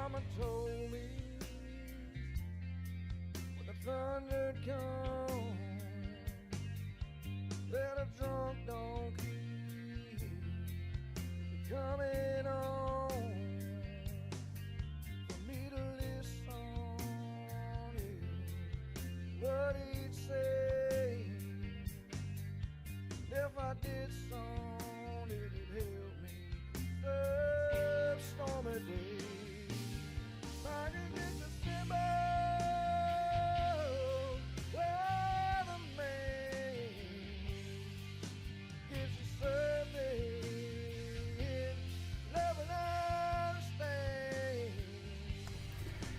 Mama told me when the thunder comes that a drunk donkey is coming on for me to listen, what he'd say. If I did some, it'd help me through stormy days. Back in December, weatherman gives you service, love and understand.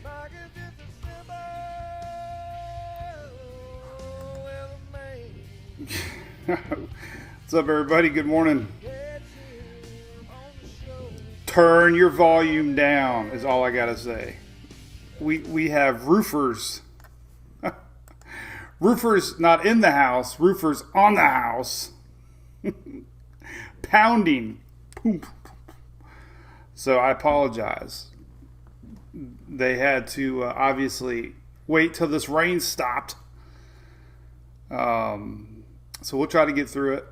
Back in December, weatherman. What's up, everybody? Good morning. Turn your volume down is all I gotta say. We have roofers. Roofers not in the house, roofers on the house. Pounding. So I apologize. They had to obviously wait till this rain stopped. So we'll try to get through it.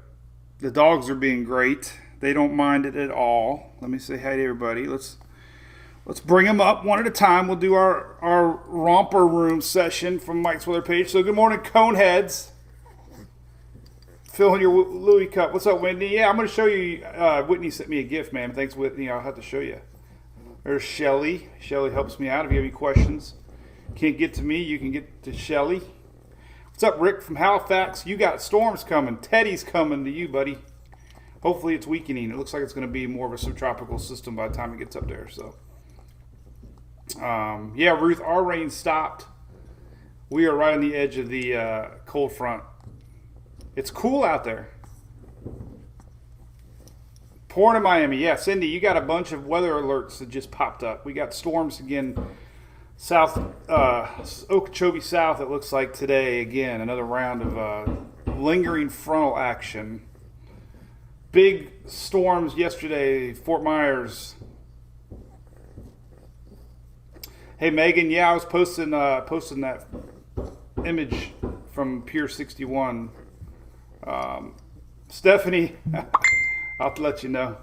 The dogs are being great. They don't mind it at all. Let me say hi to everybody. Let's bring them up one at a time. We'll do our romper room session from Mike's weather page. So good morning, Coneheads. Filling your Louis cup. What's up, Whitney? Yeah, I'm going to show you. Whitney sent me a gift, man. Thanks, Whitney. I'll have to show you. There's Shelly. Shelly helps me out if you have any questions. Can't get to me, you can get to Shelly. What's up, Rick from Halifax? You got storms coming. Teddy's coming to you, buddy. Hopefully it's weakening. It looks like it's going to be more of a subtropical system by the time it gets up there. So, yeah, Ruth, our rain stopped. We are right on the edge of the cold front. It's cool out there. Pouring in Miami. Yeah, Cindy, you got a bunch of weather alerts that just popped up. We got storms again. South, Okeechobee South, it looks like today, again, another round of lingering frontal action. Big storms yesterday, Fort Myers. Hey, Megan, yeah, I was posting that image from Pier 61. Stephanie, I'll have to let you know.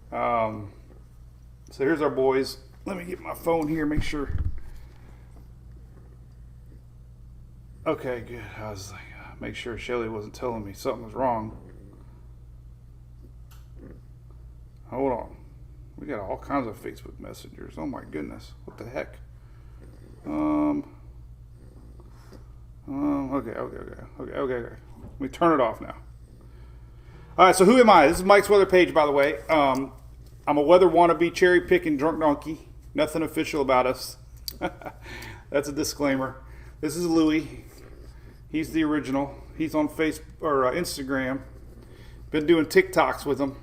So here's our boys. Let me get my phone here, make sure. Okay, good. I was like, make sure Shelly wasn't telling me something was wrong. Hold on. We got all kinds of Facebook messengers. Oh my goodness. What the heck? Okay. Let me turn it off now. All right, so who am I? This is Mike's weather page, by the way. I'm a weather wannabe, cherry picking drunk donkey. Nothing official about us. That's a disclaimer. This is Louis. He's the original. He's on Facebook or Instagram. Been doing TikToks with him.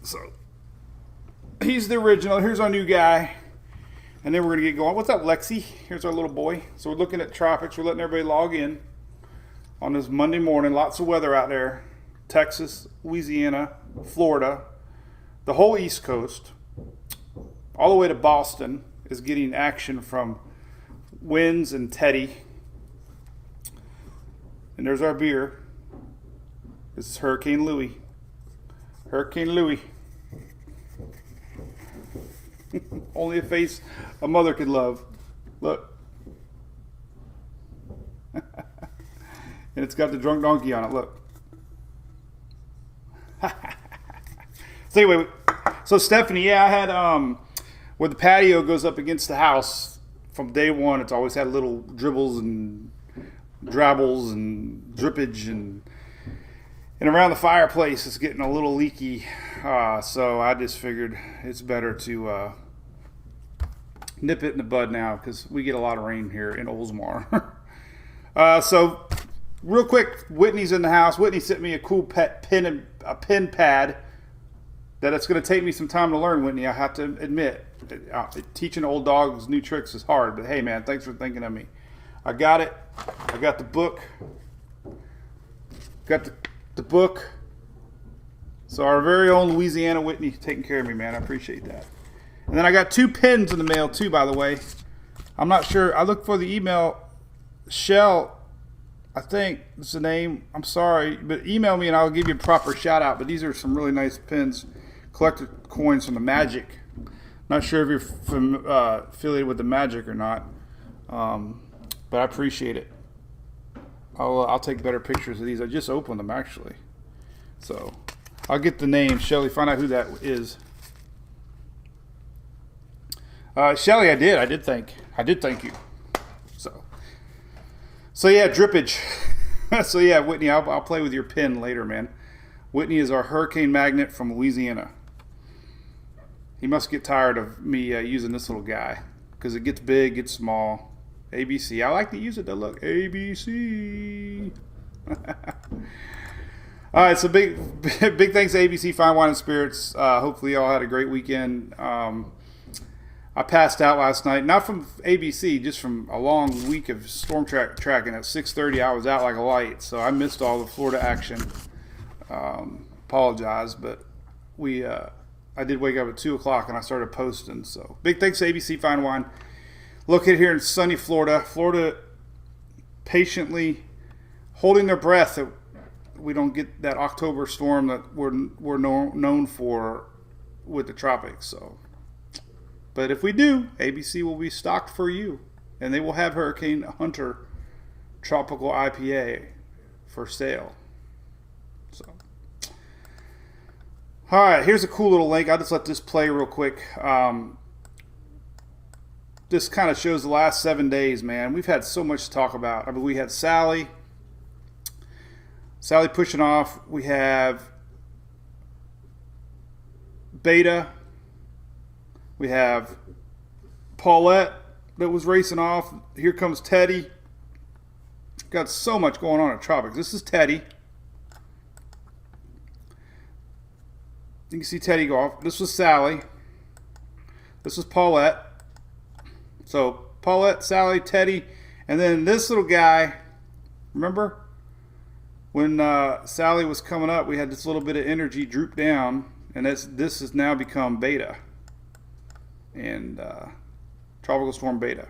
So he's the original. Here's our new guy. And then we're going to get going. What's up, Lexi? Here's our little boy. So we're looking at tropics. We're letting everybody log in on this Monday morning. Lots of weather out there. Texas, Louisiana, Florida. The whole East Coast, all the way to Boston, is getting action from winds and Teddy. And there's our beer. This is Hurricane Louis. Hurricane Louis. Only a face a mother could love. Look. And it's got the drunk donkey on it. Look. So anyway, so Stephanie, yeah, I had where the patio goes up against the house from day one. It's always had little dribbles and drabbles and drippage and around the fireplace it's getting a little leaky. So I just figured it's better to nip it in the bud now because we get a lot of rain here in Oldsmar. So real quick, Whitney's in the house. Whitney sent me a cool pen pad that it's going to take me some time to learn, Whitney. I have to admit, teaching old dogs new tricks is hard. But hey, man, thanks for thinking of me. I got it. I got the book. Got the book. So our very own Louisiana Whitney taking care of me, man. I appreciate that. And then I got 2 pins in the mail too, by the way. I'm not sure. I looked for the email. Shell, I think is the name. I'm sorry, but email me and I'll give you a proper shout out. But these are some really nice pins, collector coins from the Magic. Not sure if you're affiliated with the Magic or not, but I appreciate it. I'll take better pictures of these. I just opened them actually, so I'll get the name. Shelly, find out who that is. Shelly, I did thank you. So yeah, drippage. So yeah, Whitney, I'll play with your pin later, man. Whitney is our hurricane magnet from Louisiana. He must get tired of me using this little guy because it gets big, gets small. ABC. I like to use it to look. ABC. All right, so big thanks to ABC Fine Wine and Spirits. Hopefully y'all had a great weekend. I passed out last night, not from ABC, just from a long week of storm tracking. At 6:30, I was out like a light, so I missed all the Florida action. Apologize, but I did wake up at 2 o'clock and I started posting. So big thanks to ABC Fine Wine. Located here in sunny Florida. Florida patiently holding their breath that we don't get that October storm that we're known for with the tropics. So, but if we do, ABC will be stocked for you, and they will have Hurricane Hunter Tropical IPA for sale. So, all right, here's a cool little link. I'll just let this play real quick. This kind of shows the last 7 days, man. We've had so much to talk about. I mean, we had Sally pushing off. We have Beta. We have Paulette that was racing off. Here comes Teddy. Got so much going on at Tropics. This is Teddy. You can see Teddy go off. This was Sally. This was Paulette. So Paulette, Sally, Teddy, and then this little guy. Remember when Sally was coming up, we had this little bit of energy droop down, and this has now become Beta and Tropical Storm Beta.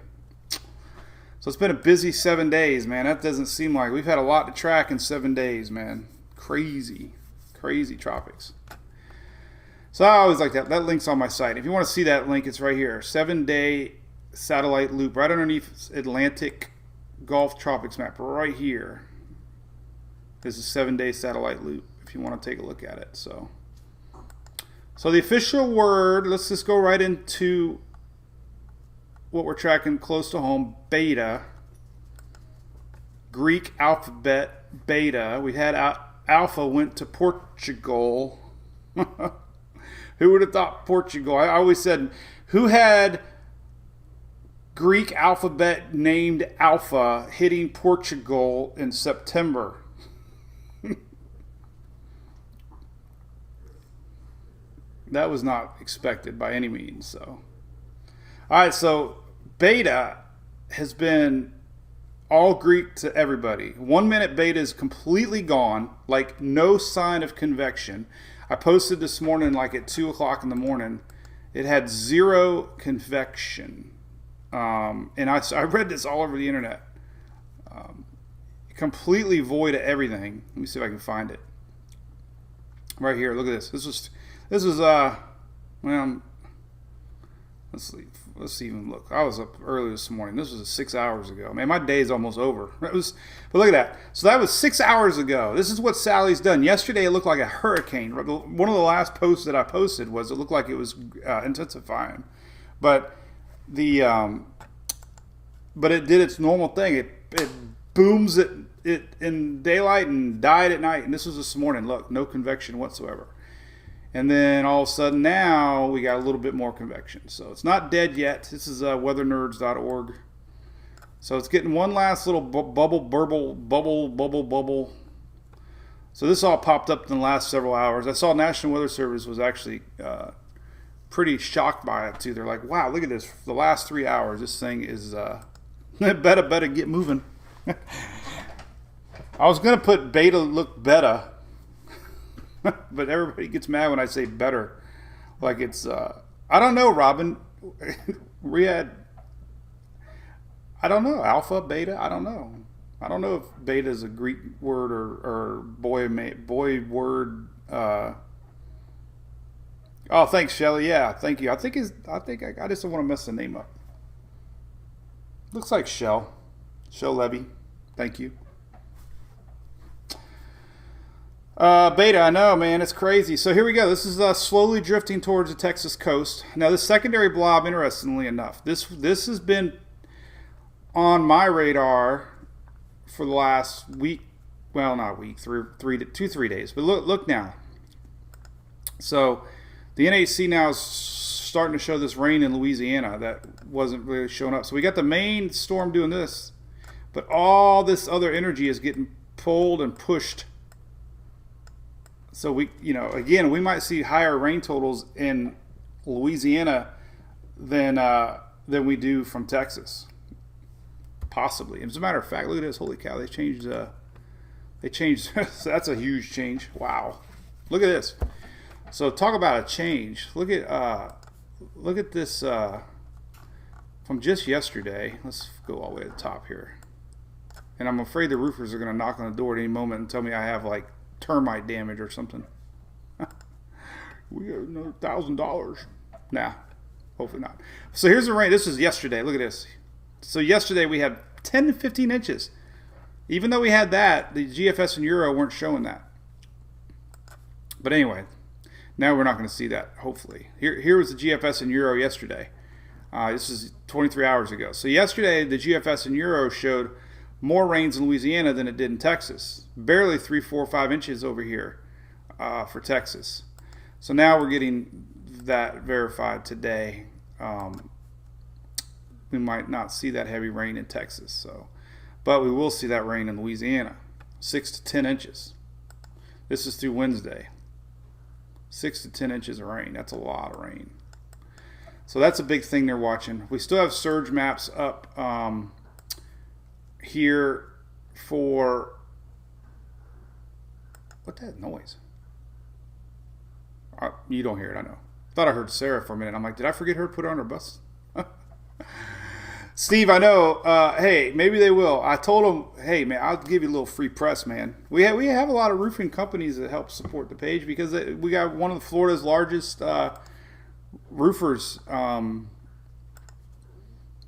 So it's been a busy 7 days, man. That doesn't seem like we've had a lot to track in 7 days, man. Crazy tropics. So I always like that. That link's on my site. If you want to see that link, it's right here. 7-day satellite loop right underneath Atlantic Gulf Tropics map right here. This is 7-day satellite loop if you want to take a look at it. So the official word, let's just go right into what we're tracking close to home. Beta, Greek alphabet Beta. We had Alpha went to Portugal. Who would have thought Portugal? I always said, who had Greek alphabet named Alpha hitting Portugal in September? That was not expected by any means. So, all right. So Beta has been all Greek to everybody. 1 minute Beta is completely gone, like no sign of convection. I posted this morning, like at 2 o'clock in the morning. It had 0 convection. And I read this all over the internet. Completely void of everything. Let me see if I can find it. Right here, look at this. This was well, let's even look. I was up early this morning. This was 6 hours ago. Man, my day's almost over. But look at that. So that was 6 hours ago. This is what Sally's done. Yesterday it looked like a hurricane. One of the last posts that I posted was it looked like it was intensifying. But but it did its normal thing. It booms it in daylight and died at night. And this was this morning. Look, no convection whatsoever. And then all of a sudden now we got a little bit more convection. So it's not dead yet. This is weathernerds.org. So it's getting one last little bubble. So this all popped up in the last several hours. I saw National Weather Service was actually pretty shocked by it too. They're like, wow, look at this. For the last 3 hours, this thing is better get moving. I was going to put Beta look better. But everybody gets mad when I say better. Like it's, I I don't know, Robin. We had, I don't know, alpha, beta. I don't know. I don't know if beta is a Greek word or boy word. Oh, thanks, Shelly. Yeah, thank you. I think I just don't want to mess the name up. Looks like Shell Levy. Thank you. Beta, I know, man, it's crazy. So here we go. This is slowly drifting towards the Texas coast. Now, this secondary blob, interestingly enough, this has been on my radar for the last week. Well, not a week, 3 days. But look now. So the NHC now is starting to show this rain in Louisiana that wasn't really showing up. So we got the main storm doing this, but all this other energy is getting pulled and pushed. So we, again, we might see higher rain totals in Louisiana than we do from Texas, possibly. As a matter of fact, look at this! Holy cow! They changed. That's a huge change. Wow! Look at this. So talk about a change. Look at this from just yesterday. Let's go all the way to the top here. And I'm afraid the roofers are going to knock on the door at any moment and tell me I have like termite damage or something. We got another $1,000. Nah, hopefully not. So here's the rain. This is yesterday. Look at this. So yesterday we had 10 to 15 inches. Even though we had that, the GFS and Euro weren't showing that. But anyway, now we're not going to see that, hopefully. Here was the GFS and Euro yesterday. This is 23 hours ago. So yesterday, the GFS and Euro showed more rains in Louisiana than it did in Texas. Barely 3, 4, 5 inches over here for Texas. So now we're getting that verified today. We might not see that heavy rain in Texas, but we will see that rain in Louisiana, 6 to 10 inches. This is through Wednesday. 6 to 10 inches of rain. That's a lot of rain. So that's a big thing they're watching. We still have surge maps up here for, what that noise? You don't hear it, I know. Thought I heard Sarah for a minute. I'm like, did I forget her to put her on her bus? Steve, I know. Hey, maybe they will. I told them, hey, man, I'll give you a little free press, man. We have a lot of roofing companies that help support the page because we got one of Florida's largest roofers,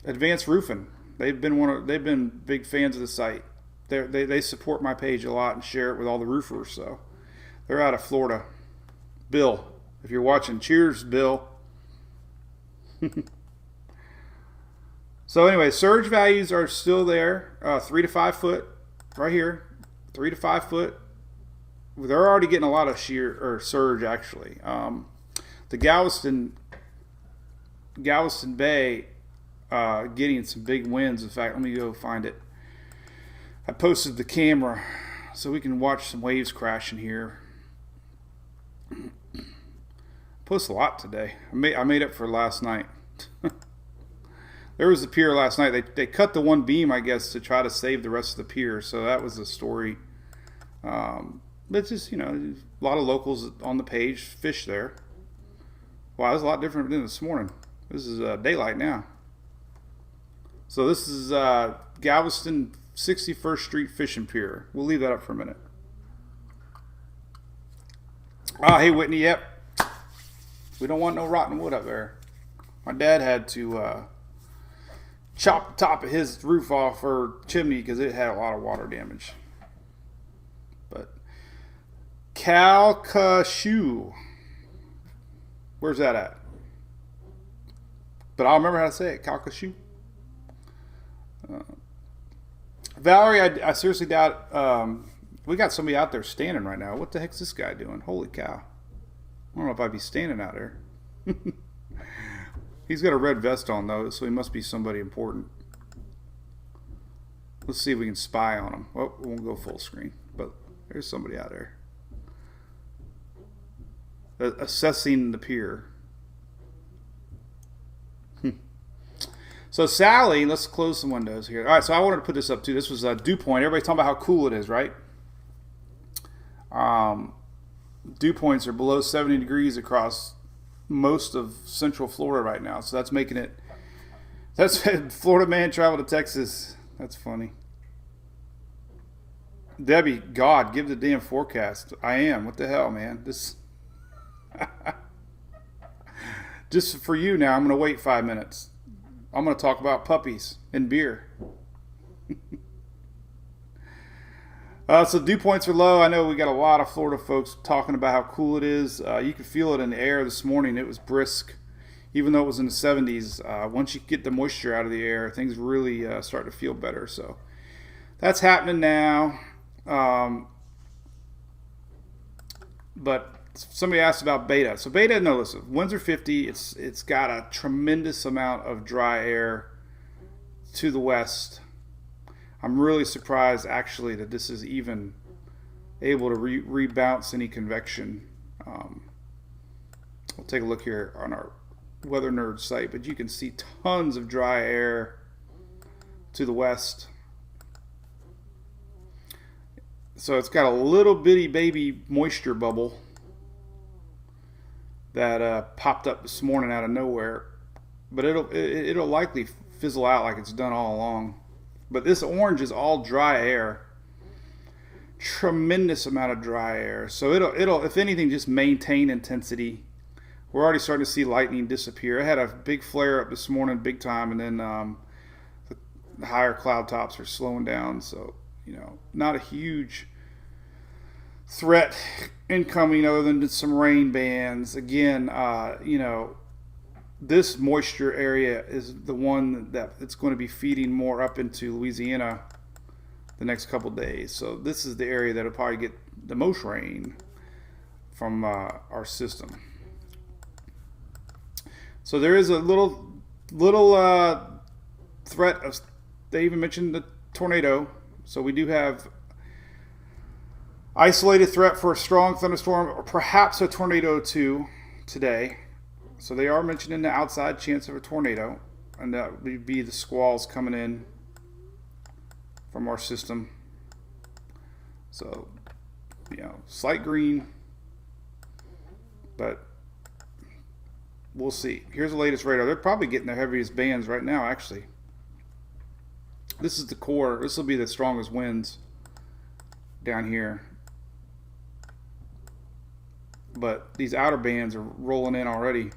Advanced Roofing. They've been big fans of the site. They support my page a lot and share it with all the roofers. So they're out of Florida. Bill, if you're watching, cheers, Bill. So anyway, surge values are still there. 3 to 5 foot, right here. 3 to 5 foot. They're already getting a lot of surge actually. The Galveston Bay getting some big winds. In fact, let me go find it. I posted the camera so we can watch some waves crashing here. Post a lot today. I made up for last night. There was the pier last night. They cut the one beam, I guess, to try to save the rest of the pier. So that was the story. But just, a lot of locals on the page fish there. Wow, that's a lot different than this morning. This is daylight now. So this is Galveston 61st Street Fishing Pier. We'll leave that up for a minute. Hey, Whitney, yep. We don't want no rotten wood up there. My dad had to chop the top of his roof off or chimney because it had a lot of water damage. But Calcasieu, where's that at? But I'll remember how to say it. Calcasieu. Valerie, I seriously doubt we got somebody out there standing right now. What the heck's this guy doing? Holy cow. I don't know if I'd be standing out there. He's got a red vest on, though, so he must be somebody important. Let's see if we can spy on him. Well, we won't go full screen, but there's somebody out there. Assessing the pier. So Sally, let's close some windows here. All right, so I wanted to put this up, too. This was dew point. Everybody's talking about how cool it is, right? Dew points are below 70 degrees across most of central Florida right now. So that's making it, that's Florida man travel to Texas. That's funny. Debbie, God, give the damn forecast. I am. What the hell, man? This, just for you now, I'm going to wait 5 minutes. I'm going to talk about puppies and beer. So dew points are low. I know we got a lot of Florida folks talking about how cool it is. You could feel it in the air this morning. It was brisk, even though it was in the 70s. Once you get the moisture out of the air, things really start to feel better. So that's happening now. But somebody asked about beta. So beta, no, listen, winds are 50. It's got a tremendous amount of dry air to the west. I'm really surprised, actually, that this is even able to rebounce any convection. We'll take a look here on our Weather Nerd site, but you can see tons of dry air to the west. So it's got a little bitty baby moisture bubble that popped up this morning out of nowhere, but it'll likely fizzle out like it's done all along. But this orange is all dry air. Tremendous amount of dry air. So it'll if anything just maintain intensity. We're already starting to see lightning disappear. I had a big flare up this morning, big time, and then the higher cloud tops are slowing down. So, not a huge threat incoming other than some rain bands. Again, this moisture area is the one that it's going to be feeding more up into Louisiana the next couple days. So this is the area that will probably get the most rain from our system. So there is a little threat of, they even mentioned the tornado. So we do have isolated threat for a strong thunderstorm or perhaps a tornado too today. So they are mentioning the outside chance of a tornado, and that would be the squalls coming in from our system. So, slight green, but we'll see. Here's the latest radar. They're probably getting the heaviest bands right now, actually. This is the core. This will be the strongest winds down here. But these outer bands are rolling in already.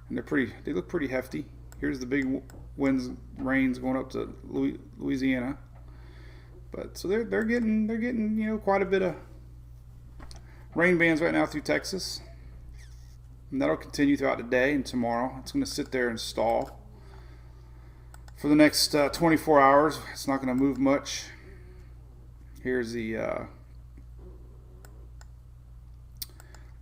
And they look pretty hefty. Here's the big winds, rains going up to Louisiana. But so they're getting quite a bit of rain bands right now through Texas. And that'll continue throughout the day and tomorrow. It's going to sit there and stall for the next 24 hours. It's not going to move much. Here's the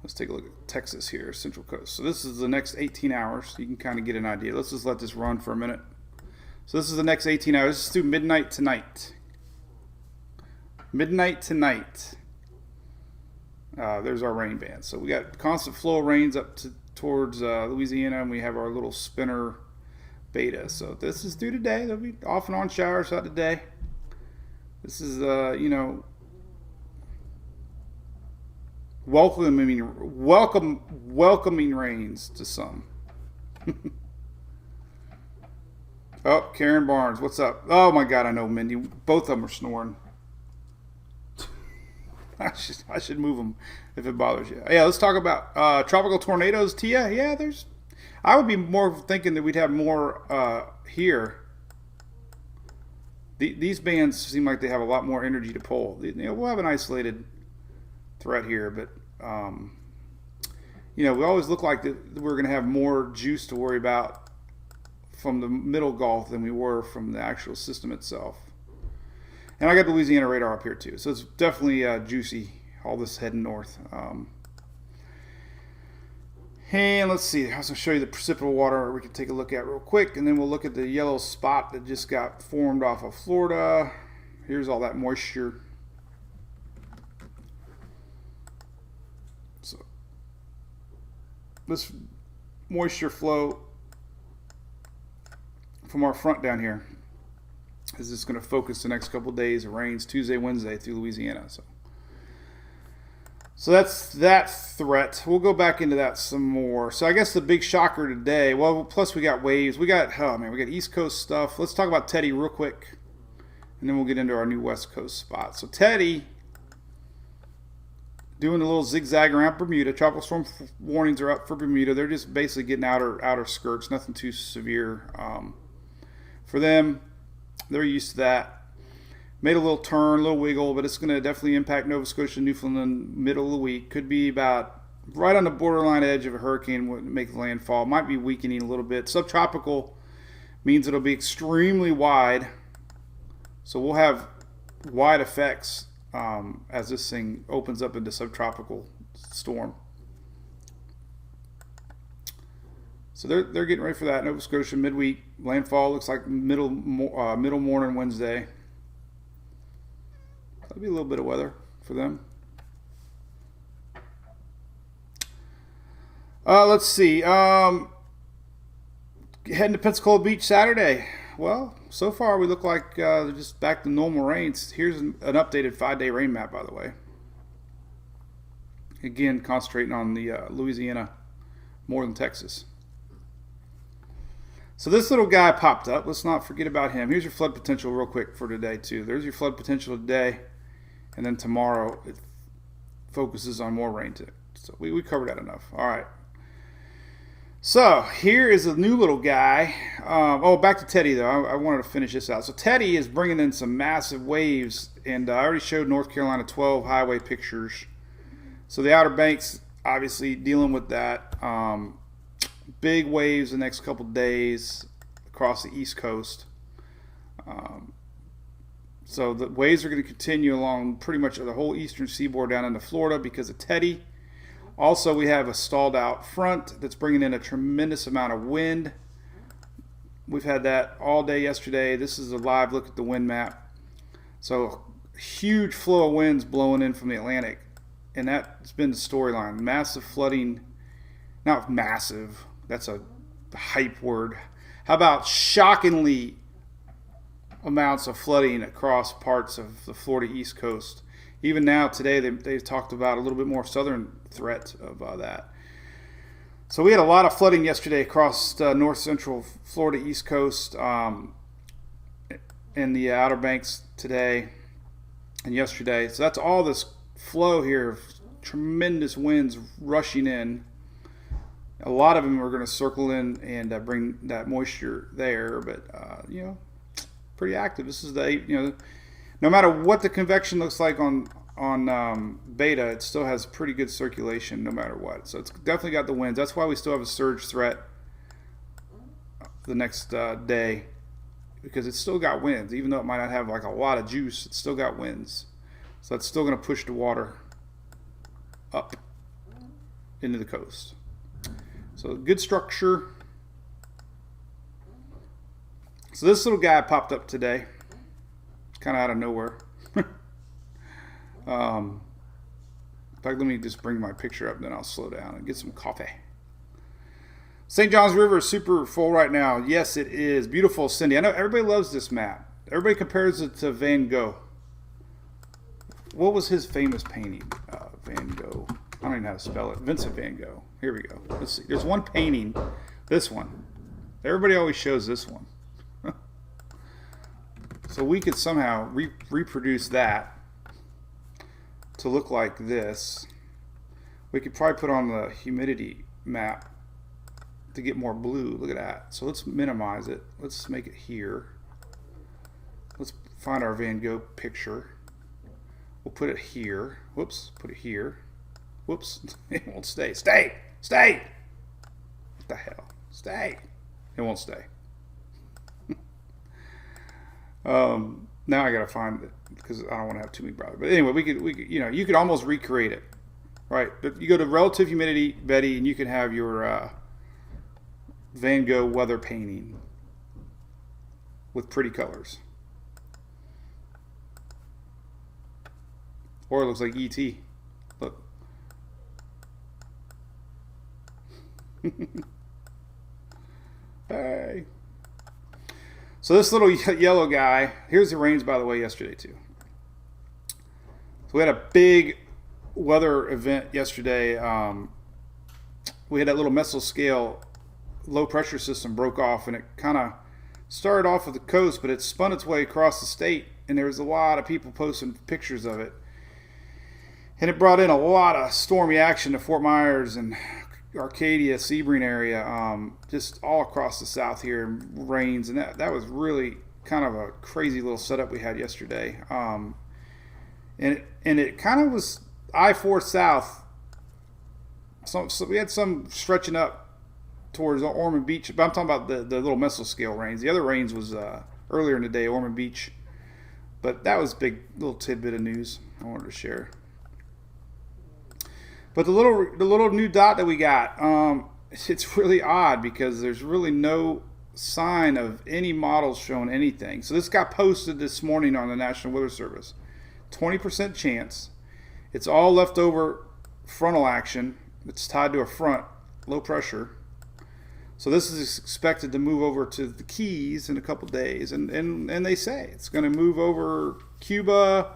let's take a look at Texas here, Central Coast. So this is the next 18 hours. You can kind of get an idea. Let's just let this run for a minute. So this is the next 18 hours. This is through midnight tonight. Midnight tonight. There's our rain band. So we got constant flow of rains up towards Louisiana, and we have our little spinner beta. So this is through today. There'll be off and on showers throughout the day. This is, welcoming rains to some. Oh, Karen Barnes, what's up? Oh my God, I know, Mindy. Both of them are snoring. I should move them if it bothers you. Yeah, let's talk about tropical tornadoes. Tia, yeah, I would be more thinking that we'd have more here. These bands seem like they have a lot more energy to pull. We'll have an isolated threat here, but we always look like we're going to have more juice to worry about from the middle Gulf than we were from the actual system itself. And I got the Louisiana radar up here too, so it's definitely juicy, all this heading north. And let's see, I was going to show you the precipitable water we can take a look at real quick, and then we'll look at the yellow spot that just got formed off of Florida. Here's all that moisture. So this moisture flow from our front down here is just going to focus the next couple of days. It rains Tuesday, Wednesday through Louisiana. So So that's that threat. We'll go back into that some more. So I guess the big shocker today, well, plus we got waves. We got, oh man, we got East Coast stuff. Let's talk about Teddy real quick, and then we'll get into our new West Coast spot. So Teddy doing a little zigzag around Bermuda. Tropical storm warnings are up for Bermuda. They're just basically getting outer skirts, nothing too severe. For them, they're used to that. Made a little turn, a little wiggle, but it's going to definitely impact Nova Scotia and Newfoundland middle of the week. Could be about right on the borderline edge of a hurricane would make landfall. Might be weakening a little bit. Subtropical means it'll be extremely wide. So we'll have wide effects as this thing opens up into subtropical storm. So they're getting ready for that. Nova Scotia midweek landfall looks like middle morning Wednesday. That'll be a little bit of weather for them. Let's see. Heading to Pensacola Beach Saturday. Well, so far we look like they're just back to normal rains. Here's an updated 5-day rain map, by the way. Again, concentrating on the Louisiana more than Texas. So this little guy popped up. Let's not forget about him. Here's your flood potential real quick for today, too. There's your flood potential today. And then tomorrow it focuses on more rain too. So we covered that enough. All right. So here is a new little guy. Back to Teddy though. I wanted to finish this out. So Teddy is bringing in some massive waves, and I already showed North Carolina 12 highway pictures. So the Outer Banks obviously dealing with that. Big waves the next couple days across the East Coast. So the waves are going to continue along pretty much the whole eastern seaboard down into Florida because of Teddy. Also, we have a stalled out front that's bringing in a tremendous amount of wind. We've had that all day yesterday. This is a live look at the wind map. So huge flow of winds blowing in from the Atlantic. And that's been the storyline. Massive flooding. Not massive. That's a hype word. How about shockingly amounts of flooding across parts of the Florida East Coast. Even now, today, they've talked about a little bit more southern threat of that. So we had a lot of flooding yesterday across north central Florida East Coast and the Outer Banks today and yesterday. So that's all this flow here of tremendous winds rushing in. A lot of them are going to circle in and bring that moisture there, but pretty active. This is no matter what the convection looks like on beta, it still has pretty good circulation no matter what. So it's definitely got the winds. That's why we still have a surge threat the next day, because it's still got winds. Even though it might not have like a lot of juice, it's still got winds. So that's still going to push the water up into the coast. So good structure. So this little guy popped up today. It's kind of out of nowhere. In fact, let me just bring my picture up, then I'll slow down and get some coffee. St. Johns River is super full right now. Yes, it is. Beautiful, Cindy. I know everybody loves this map. Everybody compares it to Van Gogh. What was his famous painting? Van Gogh. I don't even know how to spell it. Vincent Van Gogh. Here we go. Let's see. There's one painting. This one. Everybody always shows this one. So we could somehow reproduce that to look like this. We could probably put on the humidity map to get more blue. Look at that. So let's minimize it. Let's make it here. Let's find our Van Gogh picture. We'll put it here. Whoops. Put it here. Whoops. It won't stay. Stay! Stay! What the hell? Stay! It won't stay. Now I gotta find it because I don't want to have too many problems. But anyway, we could, you could almost recreate it, right? But you go to relative humidity, Betty, and you can have your Van Gogh weather painting with pretty colors, or it looks like ET. Look. Hey. So this little yellow guy, here's the rains, by the way, yesterday too. So we had a big weather event yesterday. We had that little mesoscale low pressure system broke off, and it kind of started off at the coast, but it spun its way across the state, and there was a lot of people posting pictures of it. And it brought in a lot of stormy action to Fort Myers and Arcadia, Sebring area, just all across the south here, and rains, and that was really kind of a crazy little setup we had yesterday. And it kind of was I-4 south. So we had some stretching up towards Ormond Beach, but I'm talking about the little mesoscale rains. The other rains was earlier in the day, Ormond Beach. But that was a big little tidbit of news I wanted to share. But the little new dot that we got, it's really odd because there's really no sign of any models showing anything. So this got posted this morning on the National Weather Service. 20% chance. It's all leftover frontal action. It's tied to a front, low pressure. So this is expected to move over to the Keys in a couple days. And they say it's going to move over Cuba,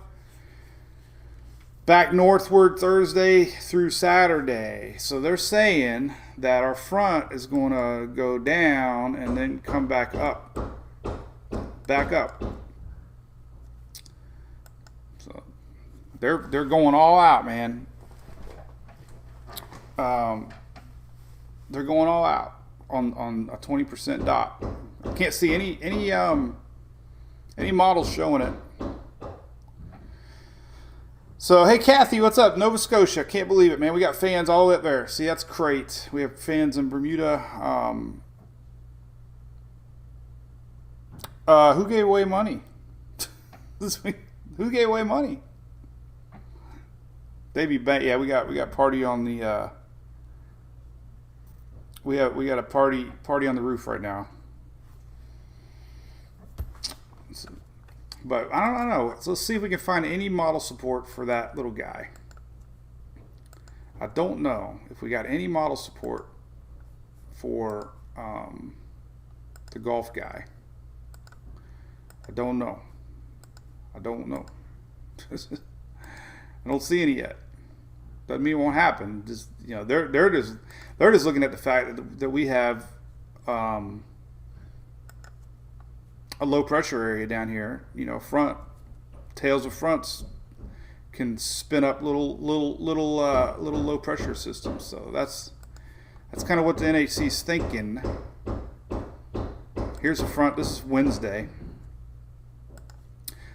back northward Thursday through Saturday. So they're saying that our front is going to go down and then come back up. Back up. So they're going all out, man. They're going all out on a 20% dot. I can't see any models showing it. So, hey, Kathy, what's up? Nova Scotia. Can't believe it, man. We got fans all the way up there. See, that's great. We have fans in Bermuda. Who gave away money? Who gave away money? Davey Bank. Yeah, we got party on the. We got a party on the roof right now. But I don't know. So let's see if we can find any model support for that little guy. I don't know if we got any model support for the golf guy. I don't know. I don't see any yet. Doesn't mean it won't happen. Just they're just looking at the fact that we have a low pressure area down here. Tails of fronts can spin up little low pressure systems. So that's kind of what the NHC is thinking. Here's the front. This is Wednesday.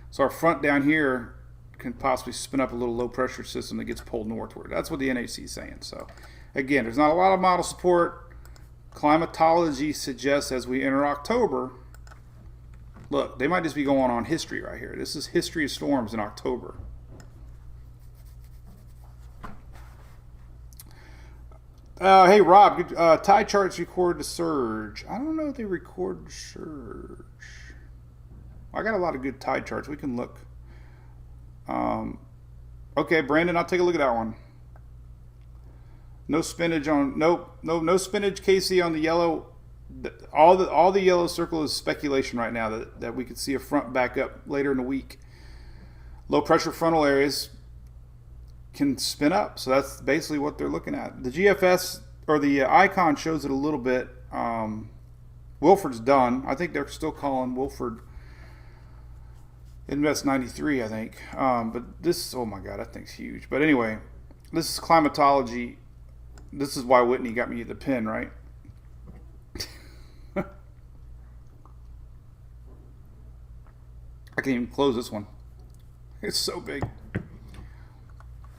So our front down here can possibly spin up a little low pressure system that gets pulled northward. That's what the NHC is saying. So again, there's not a lot of model support. Climatology suggests as we enter October, look, they might just be going on history right here. This is history of storms in October. Hey, Rob, tide charts record the surge. I don't know if they record the surge. I got a lot of good tide charts. We can look. Okay, Brandon, I'll take a look at that one. No spinach on no spinach, Casey, on the yellow. All the yellow circle is speculation right now that we could see a front back up later in the week. Low pressure frontal areas can spin up, so that's basically what they're looking at. The GFS or the icon shows it a little bit. Wilford's done. I think they're still calling Wilford Invest 93, I think. But this, oh my God, that thing's huge. But anyway, this is climatology. This is why Whitney got me the pin, right? I can't even close this one. It's so big.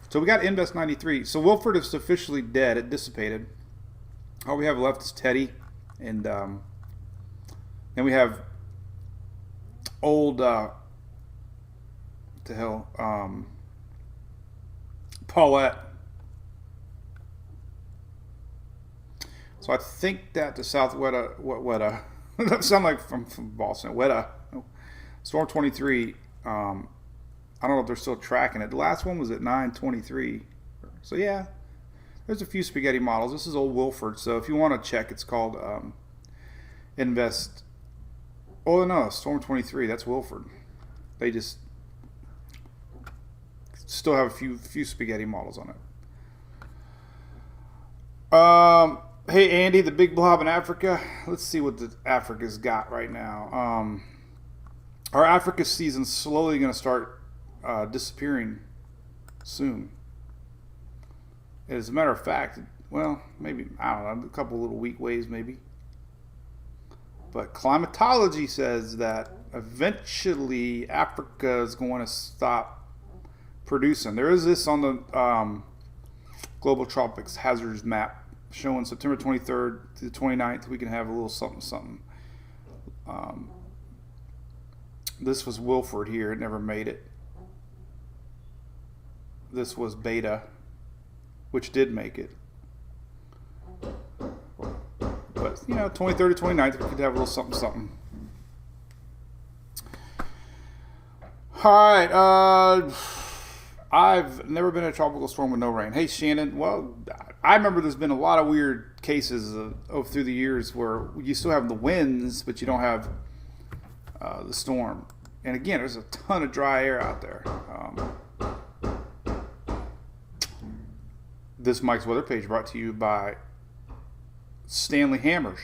So we got Invest 93. So Wilford is officially dead. It dissipated. All we have left is Teddy. And then we have old, what the hell, Paulette. So I think that the South Weta, that sound like from Boston, Weta, Storm 23, I don't know if they're still tracking it. The last one was at 9:23. So yeah, there's a few spaghetti models. This is old Wilford. So if you want to check, it's called Invest. Oh no, Storm 23. That's Wilford. They just still have a few spaghetti models on it. Hey Andy, the big blob in Africa. Let's see what the Africa's got right now. Our Africa season's slowly going to start disappearing soon. As a matter of fact, well, maybe, I don't know, a couple little weak waves maybe. But Climatology says that eventually Africa is going to stop producing. There is this on the Global Tropics Hazards Map showing September 23rd to the 29th. We can have a little something. This was Wilford here. It never made it. This was Beta, which did make it. But, 23rd to 29th, we could have a little something. All right. I've never been in a tropical storm with no rain. Hey, Shannon. Well, I remember there's been a lot of weird cases through the years where you still have the winds, but you don't have the storm. And again, there's a ton of dry air out there. This Mike's Weather Page brought to you by Stanley Hammers.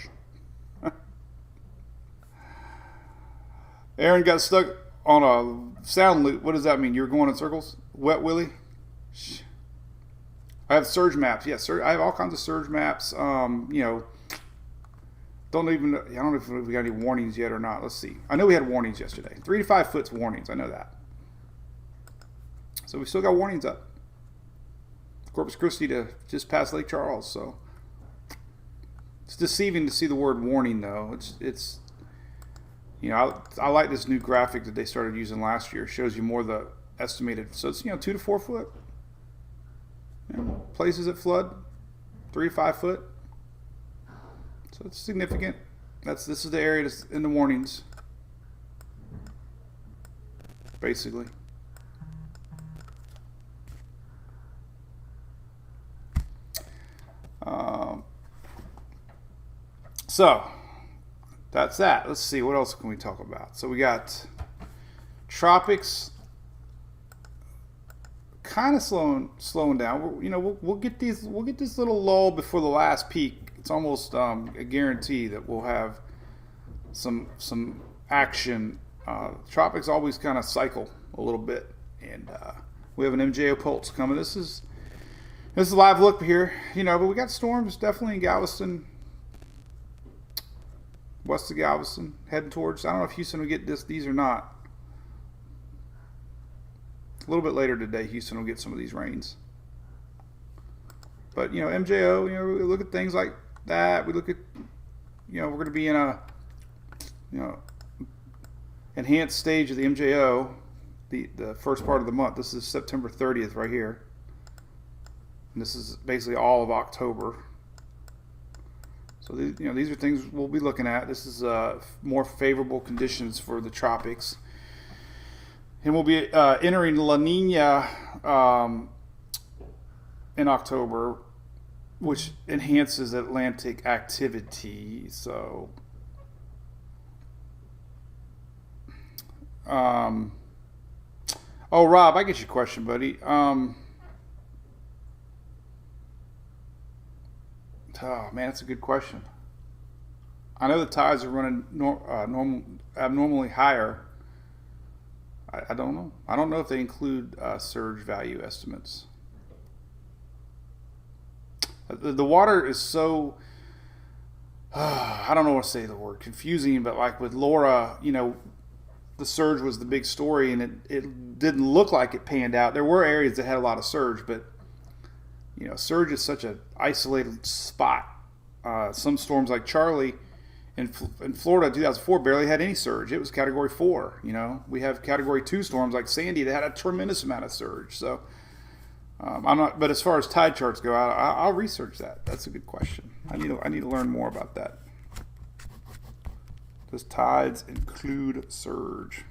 Aaron got stuck on a sound loop. What does that mean? You're going in circles? Wet Willie? I have surge maps. Yes, sir. I have all kinds of surge maps. I don't know if we got any warnings yet or not. Let's see. I know we had warnings yesterday. 3 to 5 foot warnings. I know that. So we still got warnings up. Corpus Christi to just past Lake Charles. So it's deceiving to see the word warning, though. It's I like this new graphic that they started using last year. It shows you more the estimated. So it's 2 to 4 foot. Places that flood, 3 to 5 foot. So it's significant. This is the area that's in the warnings, basically. So that's that. Let's see, what else can we talk about? So we got tropics kind of slowing down. We'll get this little lull before the last peak. It's almost a guarantee that we'll have some action. Tropics always kind of cycle a little bit, and we have an MJO pulse coming. This is a live look here, but we got storms definitely in Galveston, west of Galveston, heading towards. I don't know if Houston will get these or not. A little bit later today, Houston will get some of these rains. But MJO, we look at things like that. We look at, we're going to be in a, enhanced stage of the MJO, the first part of the month. This is September 30th right here. And this is basically all of October. So these are things we'll be looking at. This is more favorable conditions for the tropics. And we'll be entering La Nina in October, which enhances Atlantic activity. So, oh, Rob, I get your question, buddy. Oh man, that's a good question. I know the tides are running abnormally higher. I don't know. I don't know if they include surge value estimates. The water is so, I don't know what to say the word, confusing, but like with Laura, the surge was the big story, and it didn't look like it panned out. There were areas that had a lot of surge, but surge is such an isolated spot. Some storms like Charlie in Florida in 2004 barely had any surge. It was Category 4. We have Category 2 storms like Sandy that had a tremendous amount of surge. So I'm not. But as far as tide charts go, I'll research that. That's a good question. I need to learn more about that. Does tides include surge?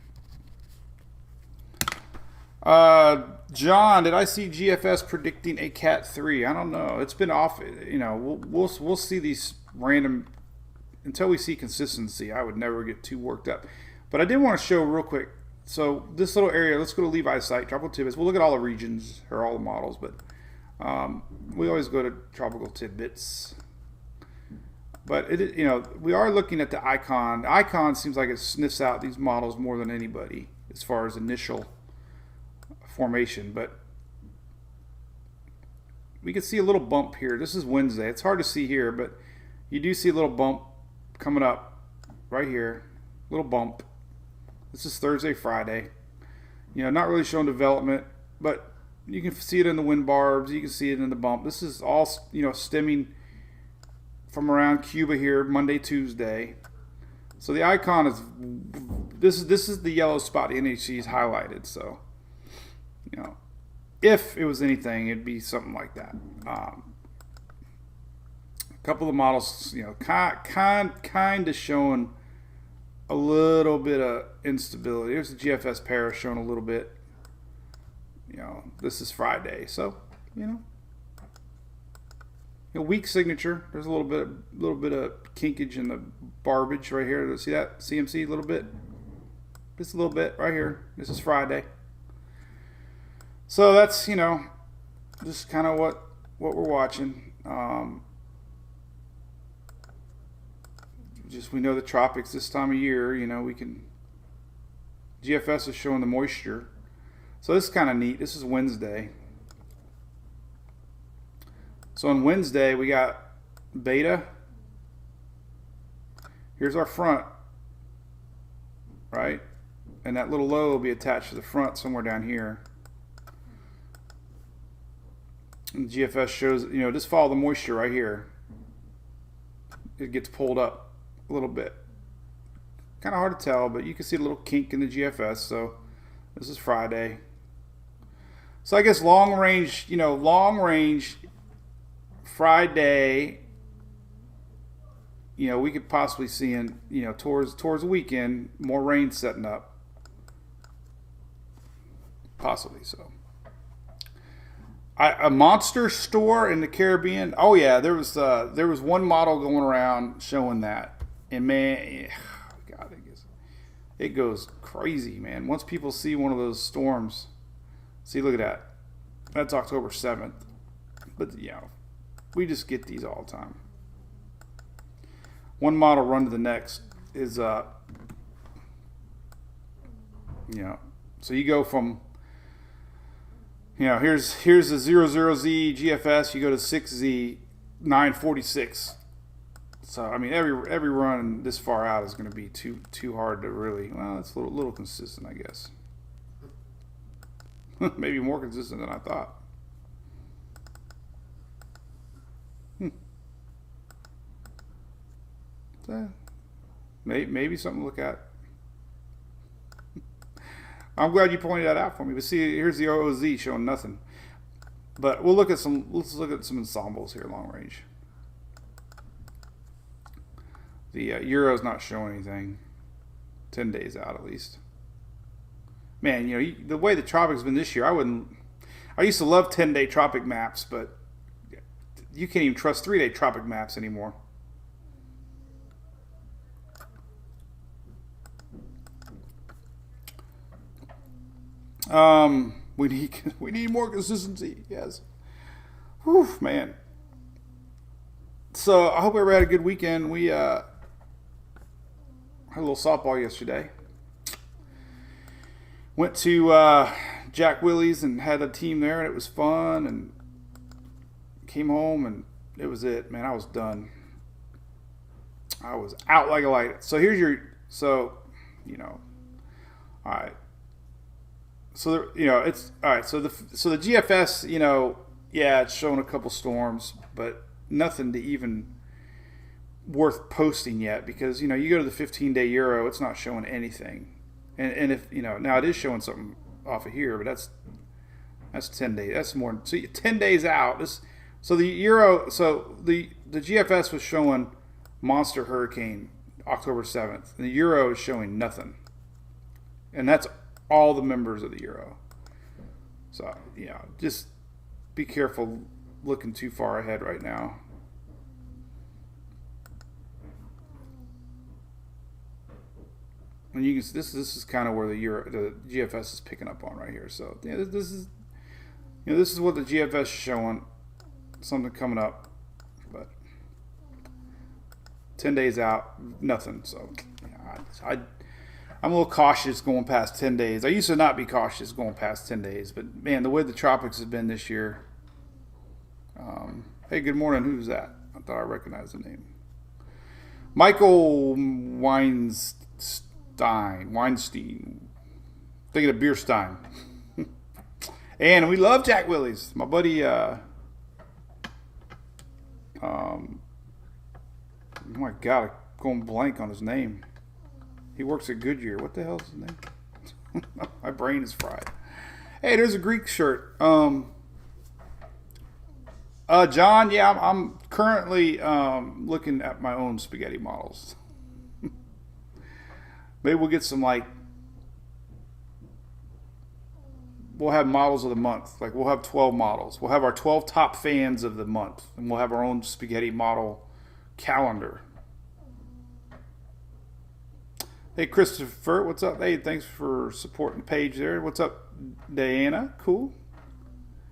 John, did I see GFS predicting a Cat 3? I don't know. It's been off. We'll see these random until we see consistency. I would never get too worked up. But I did want to show real quick So this little area, let's go to Levi's site, tropical tidbits. We'll look at all the regions or all the models, but we always go to tropical tidbits. But we are looking at the icon. The icon seems like it sniffs out these models more than anybody as far as initial formation. But we can see a little bump here. This is Wednesday. It's hard to see here, but you do see a little bump coming up right here. Little bump. This is Thursday, Friday. Not really showing development, but you can see it in the wind barbs. You can see it in the bump. This is all, stemming from around Cuba here, Monday, Tuesday. So the icon is, this is the yellow spot the NHC is highlighted. So, if it was anything, it'd be something like that. A couple of models, kind of showing a little bit of instability. Here's the GFS Paris showing a little bit. This is Friday, so weak signature. There's a little bit of kinkage in the barbage right here. See that CMC a little bit? Just a little bit right here. This is Friday. So that's just kind of what we're watching. We know the tropics this time of year. We can. GFS is showing the moisture, so this is kind of neat. This is Wednesday. So on Wednesday, we got beta. Here's our front, right? And that little low will be attached to the front somewhere down here. And GFS shows, just follow the moisture right here. It gets pulled up a little bit. Kind of hard to tell, but you can see a little kink in the GFS. So this is Friday. So I guess long range Friday, we could possibly see towards the weekend more rain setting up, possibly. So a monster store in the Caribbean. Oh yeah, there was one model going around showing that, and man, God, it goes crazy, man. Once people see one of those storms, look at that. That's October 7th, but we just get these all the time. One model run to the next is so you go from here's the 00Z GFS, you go to 6Z 946. So every run this far out is going to be too hard to really. Well, it's a little consistent, I guess. Maybe more consistent than I thought. Maybe something to look at. I'm glad you pointed that out for me. But see, here's the OOZ showing nothing. But let's look at some ensembles here, long range. The Euro's not showing anything. 10 days out at least. Man, the way the tropics have been this year, I used to love 10-day tropic maps, but you can't even trust 3-day tropic maps anymore. We need more consistency. Yes. Whew, man. So I hope everybody had a good weekend. We had a little softball yesterday. Went to Jack Willie's and had a team there, and it was fun. And came home, and it was it, man. I was done. I was out like a light. So all right. So it's all right. So the GFS, it's showing a couple storms, but nothing to even worth posting yet, because you go to the 15-day Euro, it's not showing anything, and if now it is showing something off of here, but that's 10 days. That's more. So 10 days out. So the Euro. So the GFS was showing monster hurricane October 7th, and the Euro is showing nothing, and that's all the members of the Euro. So just be careful looking too far ahead right now. And you can this is kind of where the GFS is picking up on right here. So yeah, this is this is what the GFS is showing. Something coming up, but 10 days out, nothing. So I'm a little cautious going past 10 days. I used to not be cautious going past 10 days, but man, the way the tropics has been this year. Hey, good morning. Who's that? I thought I recognized the name. Michael Weinstein. Thinking of Beerstein. And we love Jack Willie's. My buddy, oh my God, I'm going blank on his name. He works at Goodyear. What the hell is his name? My brain is fried. Hey, there's a Greek shirt. John, yeah, I'm currently looking at my own spaghetti models. Maybe we'll get some we'll have models of the month. Like we'll have 12 models. We'll have our 12 top fans of the month, and we'll have our own spaghetti model calendar. Hey, Christopher, what's up? Hey, thanks for supporting the page there. What's up, Diana? Cool.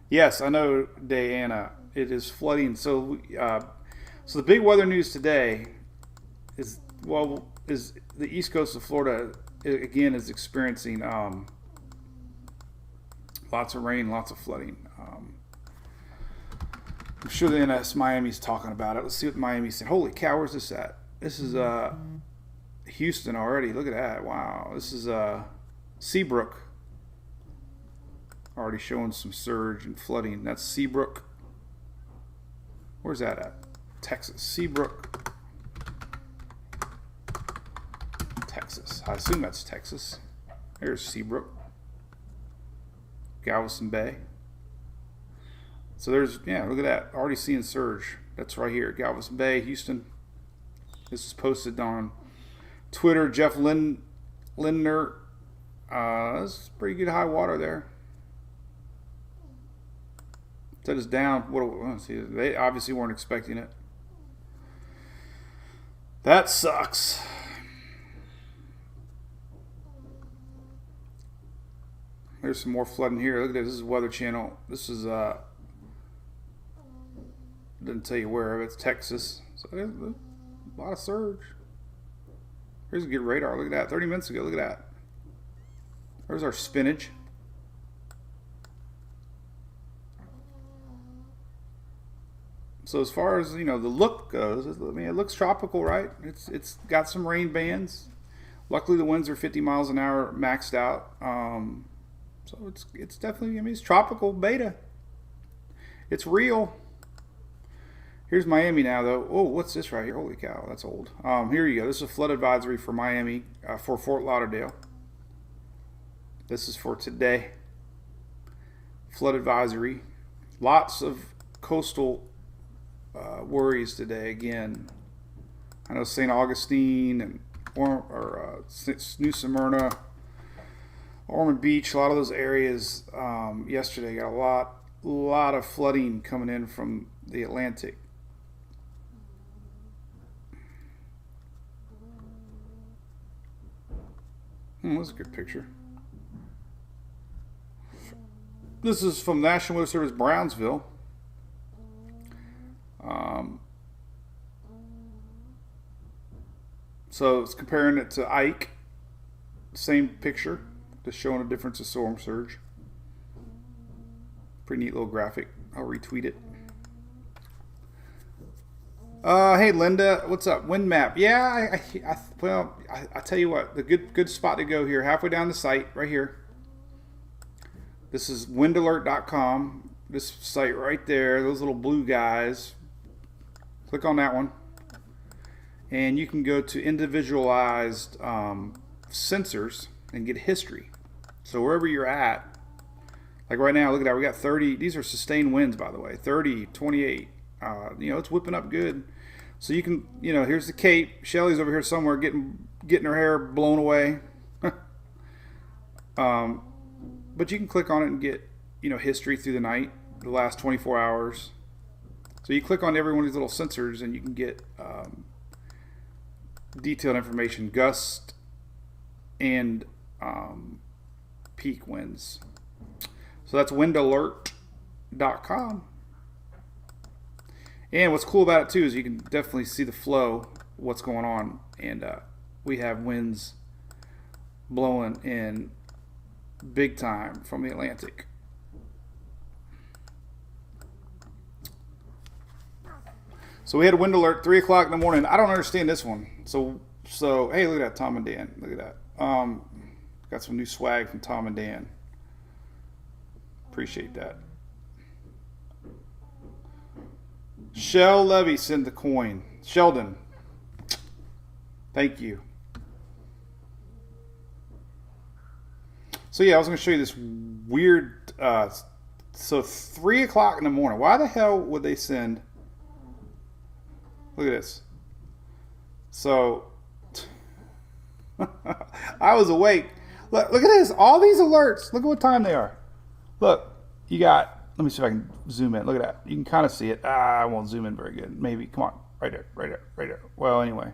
Yes, I know, Diana. It is flooding. So the big weather news today is the east coast of Florida again is experiencing lots of rain, lots of flooding. I'm sure the NS Miami's talking about it. Let's see what Miami's saying. Holy cow, where's this at? This is Houston already. Look at that. Wow. This is Seabrook. Already showing some surge and flooding. That's Seabrook. Where's that at? Texas. Seabrook. Texas. I assume that's Texas. There's Seabrook. Galveston Bay. So there's, yeah, look at that. Already seeing surge. That's right here. Galveston Bay, Houston. This is posted on Twitter. Jeff Lindner. That's pretty good high water there. That is down. Let's see, they obviously weren't expecting it. That sucks. There's some more flooding here. Look at this. This is Weather Channel. This is didn't tell you where. It's Texas. So there's a lot of surge. Here's a good radar. Look at that. 30 minutes ago. Look at that. There's our spinach. So as far as the look goes, I mean, it looks tropical, right? It's got some rain bands. Luckily, the winds are 50 miles an hour maxed out. So it's definitely, I mean, it's tropical beta. It's real. Here's Miami now, though. Oh, what's this right here? Holy cow, that's old. Here you go. This is a flood advisory for Miami, for Fort Lauderdale. This is for today. Flood advisory. Lots of coastal worries today again. I know St. Augustine and New Smyrna, Ormond Beach, a lot of those areas yesterday got a lot of flooding coming in from the Atlantic. That's a good picture. This is from National Weather Service Brownsville. So it's comparing it to Ike. Same picture, just showing a difference of storm surge. Pretty neat little graphic. I'll retweet it. Hey Linda, what's up? Wind map. Yeah, I tell you what, the good spot to go here, halfway down the site, right here. This is windalert.com. This site right there, those little blue guys. Click on that one. And you can go to individualized sensors and get history. So wherever you're at, like right now, look at that, we got 30, these are sustained winds, by the way, 30, 28. It's whipping up good. So you can, here's the Cape. Shelly's over here somewhere getting her hair blown away. But you can click on it and get, history through the night, the last 24 hours. So you click on every one of these little sensors and you can get detailed information. Gust and peak winds. So that's windalert.com. And what's cool about it too is you can definitely see the flow, what's going on, and we have winds blowing in big time from the Atlantic. So we had a wind alert 3 o'clock in the morning. I don't understand this one. So hey, look at that, Tom and Dan. Look at that. Got some new swag from Tom and Dan. Appreciate that. Shell Levy sent the coin. Sheldon, thank you. So yeah, I was going to show you this weird. So 3 o'clock in the morning. Why the hell would they send? Look at this. So I was awake. Look at this. All these alerts. Look at what time they are. Look, you got. Let me see if I can zoom in. Look at that. You can kind of see it. I won't zoom in very good. Maybe. Come on. Right there. Right there. Right there. Well, anyway.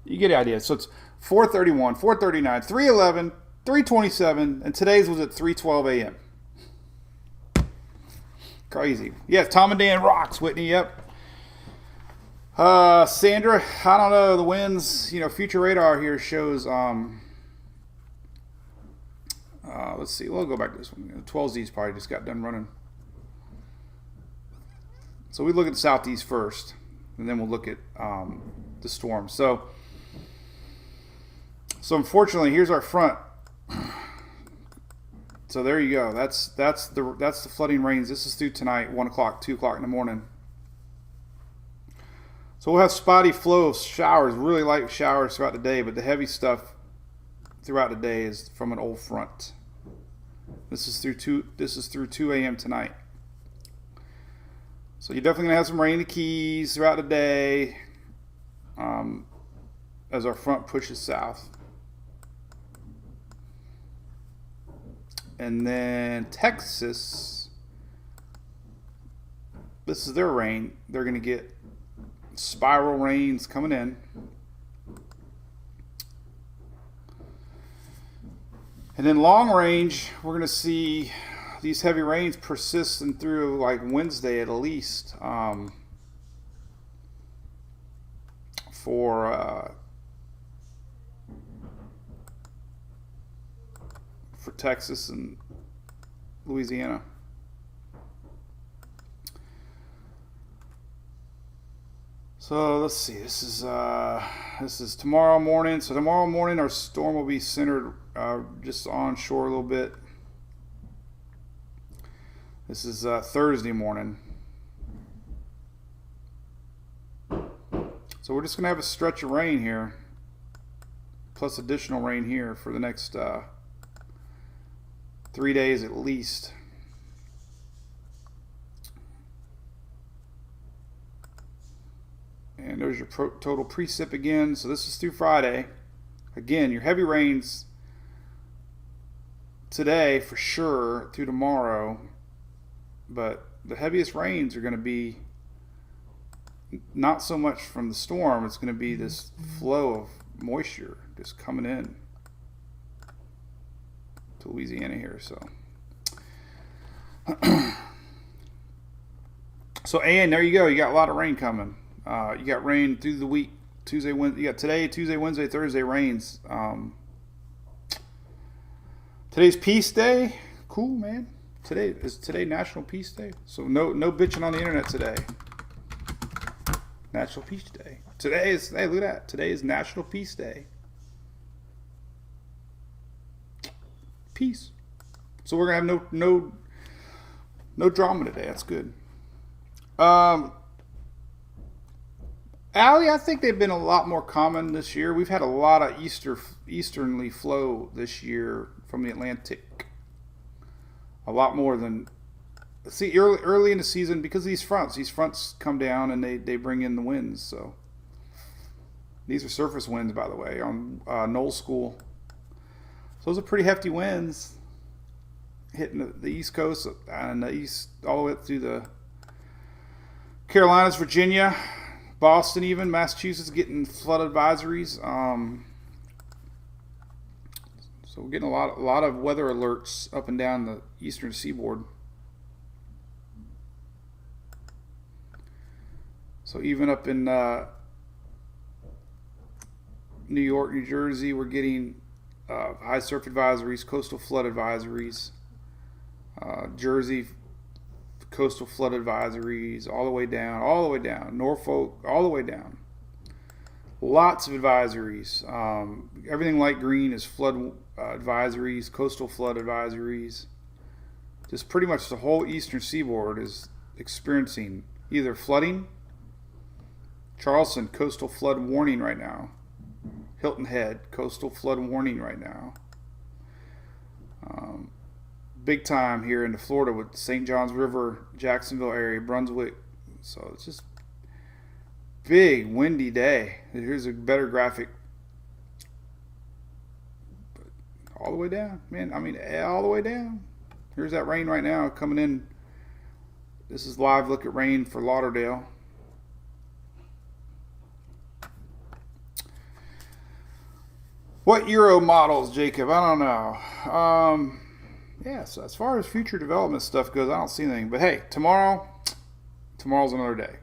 You get the idea. So it's 4:31, 4:39, 3:11, 3:27, and today's was at 3:12 a.m. Crazy. Yeah, Tom and Dan rocks, Whitney. Yep. Sandra, I don't know. The winds, future radar here shows, let's see. We'll go back to this one. 12Z's probably just got done running. So we look at the southeast first, and then we'll look at the storm. So unfortunately, here's our front. So there you go. That's the flooding rains. This is through tonight, 1 o'clock, 2 o'clock in the morning. So we'll have spotty flow of showers, really light showers throughout the day, but the heavy stuff throughout the day is from an old front. This is through 2 a.m. tonight. So you're definitely gonna have some rain in the Keys throughout the day, as our front pushes south. And then Texas, this is their rain. They're gonna get spiral rains coming in. And then long range, we're going to see these heavy rains persisting through like Wednesday at least, for Texas and Louisiana. So let's see. This is tomorrow morning. So tomorrow morning, our storm will be centered just onshore a little bit. This is Thursday morning. So we're just gonna have a stretch of rain here, plus additional rain here for the next 3 days at least. And there's your total precip again. So this is through Friday. Again, your heavy rains today for sure through tomorrow. But the heaviest rains are going to be not so much from the storm. It's going to be this flow of moisture just coming in to Louisiana here. So and there you go. You got a lot of rain coming. You got rain through the week. Tuesday, Wednesday. You got today, Tuesday, Wednesday, Thursday rains. Today's Peace Day. Cool, man. Today National Peace Day. So no bitching on the internet today. National Peace Day. Hey, look at that. Today is National Peace Day. Peace. So we're gonna have no drama today. That's good. Allie, I think they've been a lot more common this year. We've had a lot of easterly flow this year from the Atlantic. A lot more than early in the season because of these fronts come down and they bring in the winds. So these are surface winds, by the way, on Knoll School. So those are pretty hefty winds hitting the East Coast and the east all the way up through the Carolinas, Virginia, Boston, even Massachusetts getting flood advisories. So we're getting a lot of weather alerts up and down the eastern seaboard. So even up in New York, New Jersey, we're getting high surf advisories, coastal flood advisories, Jersey coastal flood advisories, all the way down, Norfolk, all the way down. Lots of advisories. Everything light green is flood advisories, coastal flood advisories. Just pretty much the whole eastern seaboard is experiencing either flooding. Charleston, coastal flood warning right now. Hilton Head, coastal flood warning right now. Big time here into Florida with St. Johns River, Jacksonville area, Brunswick. So it's just big windy day. Here's a better graphic. But all the way down, man. I mean, all the way down. Here's that rain right now coming in. This is live look at rain for Lauderdale. What Euro models, Jacob? I don't know. Yeah, so as far as future development stuff goes, I don't see anything. But hey, tomorrow's another day.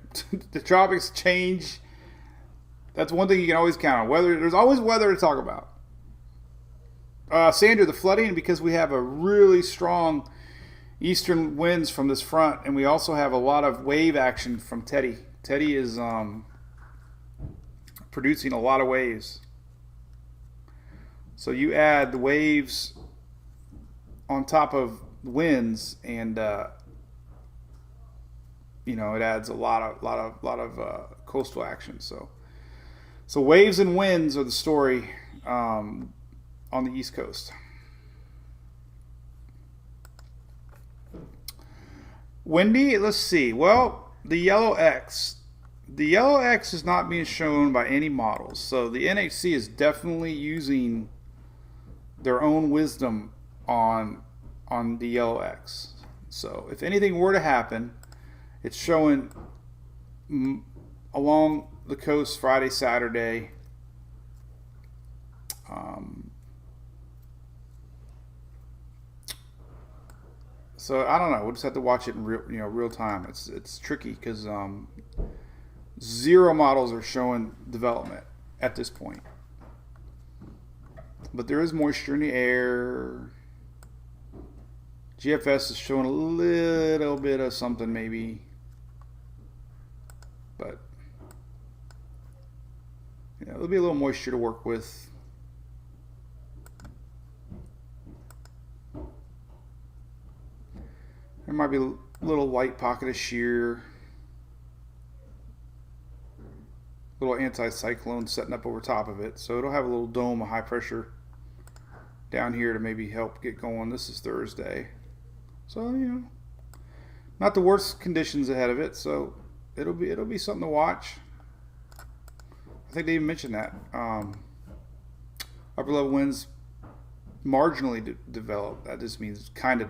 The tropics change. That's one thing you can always count on. Weather. There's always weather to talk about. Sandra, the flooding, because we have a really strong eastern winds from this front, and we also have a lot of wave action from Teddy. Teddy is producing a lot of waves. So you add the waves on top of winds, and it adds a lot of coastal action. So waves and winds are the story on the East Coast. Windy. Let's see. Well, the yellow X. The yellow X is not being shown by any models. So the NHC is definitely using their own wisdom on the yellow X. So if anything were to happen, it's showing along the coast Friday, Saturday. So I don't know. We'll just have to watch it in real time. It's tricky because zero models are showing development at this point. But there is moisture in the air. GFS is showing a little bit of something maybe. But there'll be a little moisture to work with. There might be a little light pocket of shear. Little anticyclone setting up over top of it. So it'll have a little dome of high pressure down here to maybe help get going. This is Thursday. So, not the worst conditions ahead of it. So it'll be something to watch. I think they even mentioned that. Upper level winds marginally develop. That just means kinda.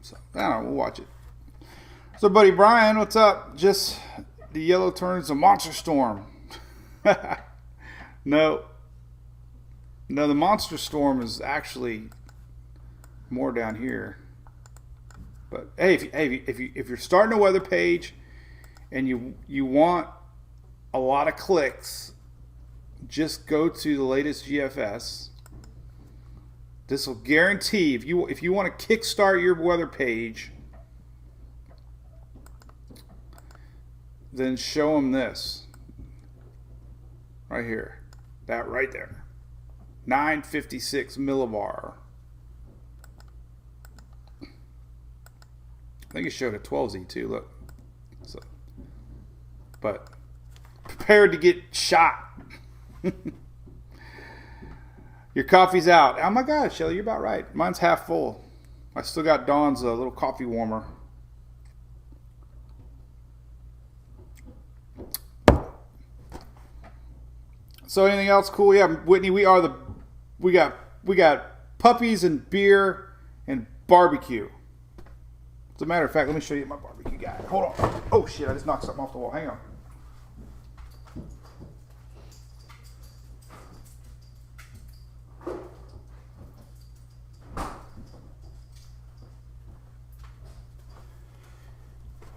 So I don't know, we'll watch it. So buddy Brian, what's up? Just the yellow turns a monster storm. No, the monster storm is actually more down here. But hey, if you're starting a weather page and you want a lot of clicks, just go to the latest GFS. This will guarantee if you want to kickstart your weather page, then show them this right here. That right there, 956 millibar. I think it showed a 12Z too. Look, so, but prepared to get shot. Your coffee's out. Oh my God, Shelly, you're about right. Mine's half full. I still got Dawn's little coffee warmer. So anything else cool? Yeah, Whitney, we got puppies and beer and barbecue. As a matter of fact, let me show you my barbecue guy. Hold on. Oh shit, I just knocked something off the wall. Hang on.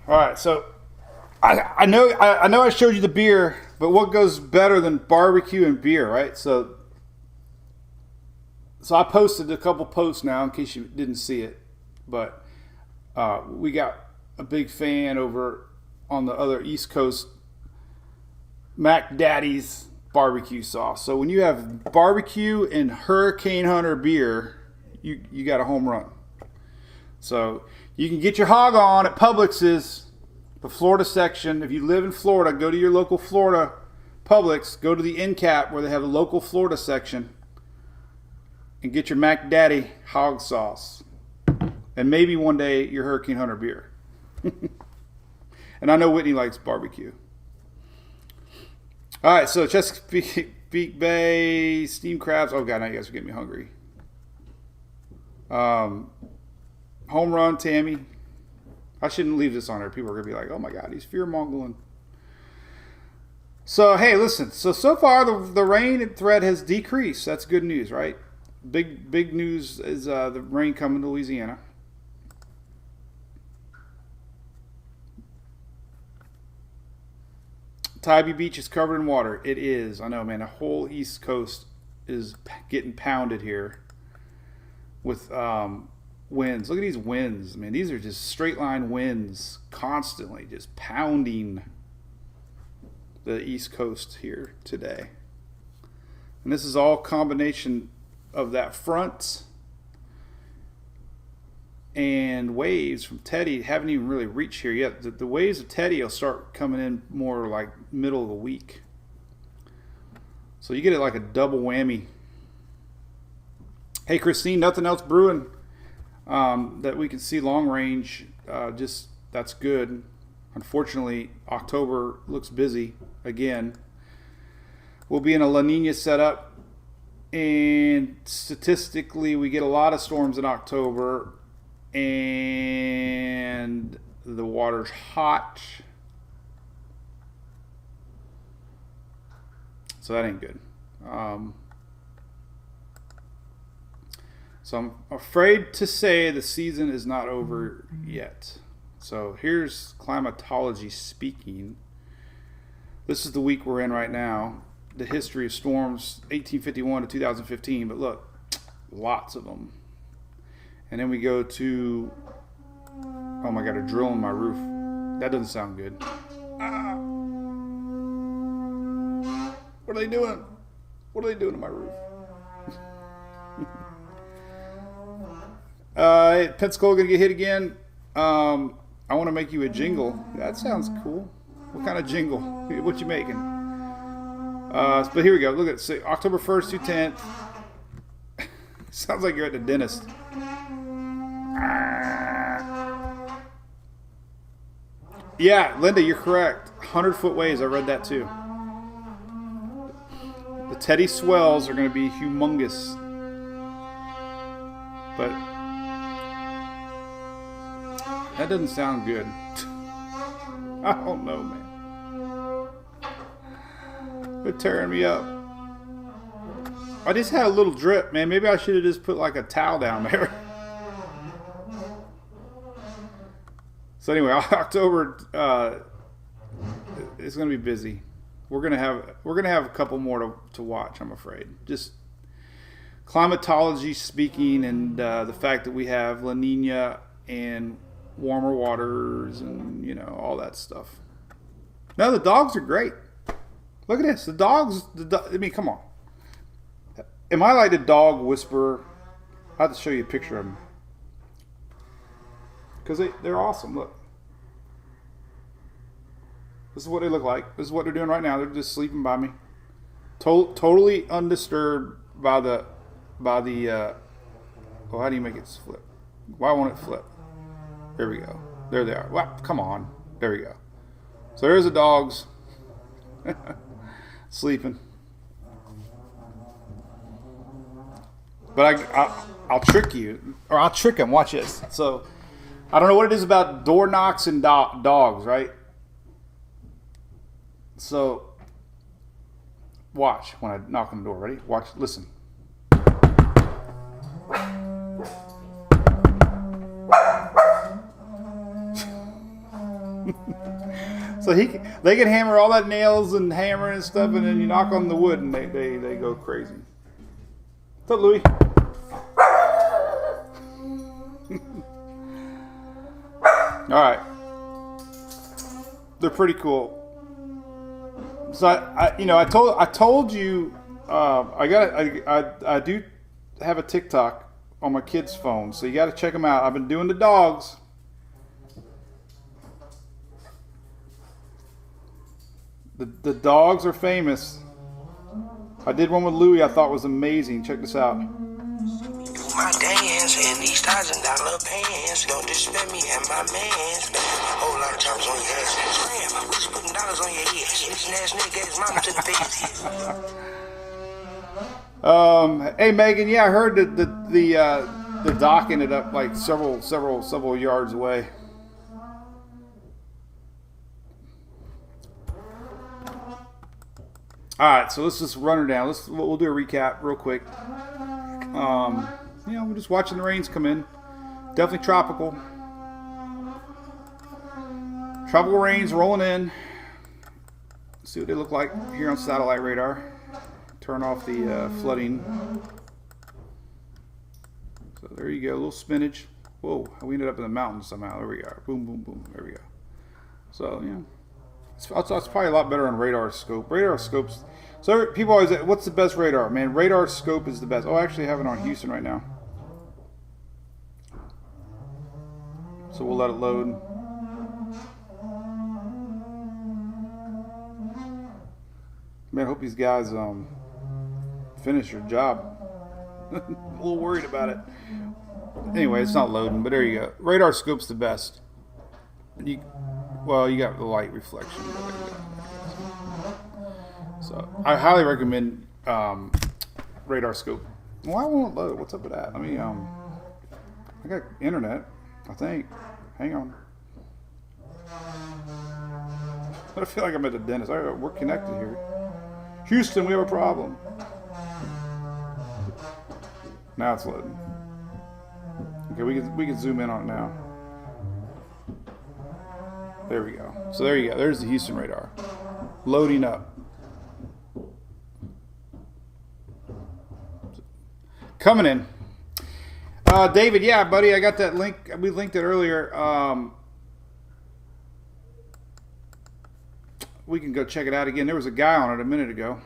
All right, so I know I showed you the beer, but what goes better than barbecue and beer, right? So I posted a couple posts now in case you didn't see it, but we got a big fan over on the other East Coast, Mac Daddy's barbecue sauce. So when you have barbecue and Hurricane Hunter beer, you got a home run. So you can get your hog on at Publix's, the Florida section. If you live in Florida, go to your local Florida Publix, go to the end cap where they have a local Florida section, and get your Mac Daddy hog sauce. And maybe one day your Hurricane Hunter beer. And I know Whitney likes barbecue. All right, so Chesapeake Bay, steamed crabs. Oh, God, now you guys are getting me hungry. Home run, Tammy. I shouldn't leave this on there. People are going to be like, oh, my God, he's fear-mongering. So, hey, listen. So far, the rain threat has decreased. That's good news, right? Big news is the rain coming to Louisiana. Tybee Beach is covered in water. It is. I know, man. The whole East Coast is getting pounded here with winds. Look at these winds, man. These are just straight line winds constantly just pounding the East Coast here today. And this is all combination of that front and waves from Teddy haven't even really reached here yet. The waves of Teddy will start coming in more like middle of the week. So you get it like a double whammy. Hey, Christine, nothing else brewing that we can see long range. Just that's good. Unfortunately, October looks busy again. We'll be in a La Nina setup. And statistically, we get a lot of storms in October. And the water's hot. So that ain't good. So I'm afraid to say the season is not over yet. So here's Climatology speaking. This is the week we're in right now. The history of storms, 1851 to 2015. But look, lots of them. And then we go to, oh my God, a drill in my roof. That doesn't sound good. What are they doing? What are they doing to my roof? Pensacola gonna get hit again. I want to make you a jingle. That sounds cool. What kind of jingle? What you making? But here we go. Look at say October 1st to 10th. Sounds like you're at the dentist. Yeah, Linda, you're correct. 100-foot waves. I read that too. The Teddy swells are going to be humongous. But that doesn't sound good. I don't know, man. They're tearing me up. I just had a little drip, man. Maybe I should have just put like a towel down there. So anyway, October it's going to be busy. We're gonna have a couple more to watch. I'm afraid. Just climatology speaking, and the fact that we have La Nina and warmer waters, and all that stuff. No, the dogs are great. Look at this. The dogs. I mean, come on. Am I like the dog whisperer? I have to show you a picture of them because they're awesome. Look. This is what they look like. This is what they're doing right now. They're just sleeping by me. Totally undisturbed by the how do you make it flip? Why won't it flip? There we go. There they are. Well, come on. There we go. So there's the dogs sleeping. But I'll trick you, or I'll trick them. Watch this. So I don't know what it is about door knocks and dogs, right? So, watch when I knock on the door. Ready? Watch. Listen. So they can hammer all that nails and hammer and stuff, and then you knock on the wood and they go crazy. What's up, Louie? All right, they're pretty cool. So I told you I do have a TikTok on my kids' phone, so you got to check them out. I've been doing the dogs. The dogs are famous. I did one with Louie I thought was amazing. Check this out. My dance and these $1,000 pants. Don't disrespect me and my mans. Whole lot of choppers on your ass. Scram, we just putting dollars on your head. This ass nigga gave his mama to the bed. Hey Megan, yeah, I heard that the dock ended up like several yards away. All right, so let's just run her down. We'll do a recap real quick. We're just watching the rains come in. Definitely tropical. Tropical rains rolling in. Let's see what they look like here on satellite radar. Turn off the flooding. So there you go, a little spinach. Whoa, we ended up in the mountains somehow. There we are. Boom, boom, boom. There we go. So yeah. It's probably a lot better on radar scope. Radar scopes. So people always say, what's the best radar? Man, radar scope is the best. Oh, I actually have it on Houston right now. So we'll let it load. Man, I hope these guys finish their job. I'm a little worried about it. Anyway, it's not loading, but there you go. Radar scope's the best. You got the light reflection. So I highly recommend radar scope. Why won't it load? What's up with that? I mean, I got internet, I think. Hang on. I feel like I'm at the dentist. We're connected here. Houston, we have a problem. Now it's loading. Okay, we can zoom in on it now. There we go. So there you go. There's the Houston radar. Loading up. Coming in. David, yeah, buddy, I got that link. We linked it earlier. We can go check it out again. There was a guy on it a minute ago.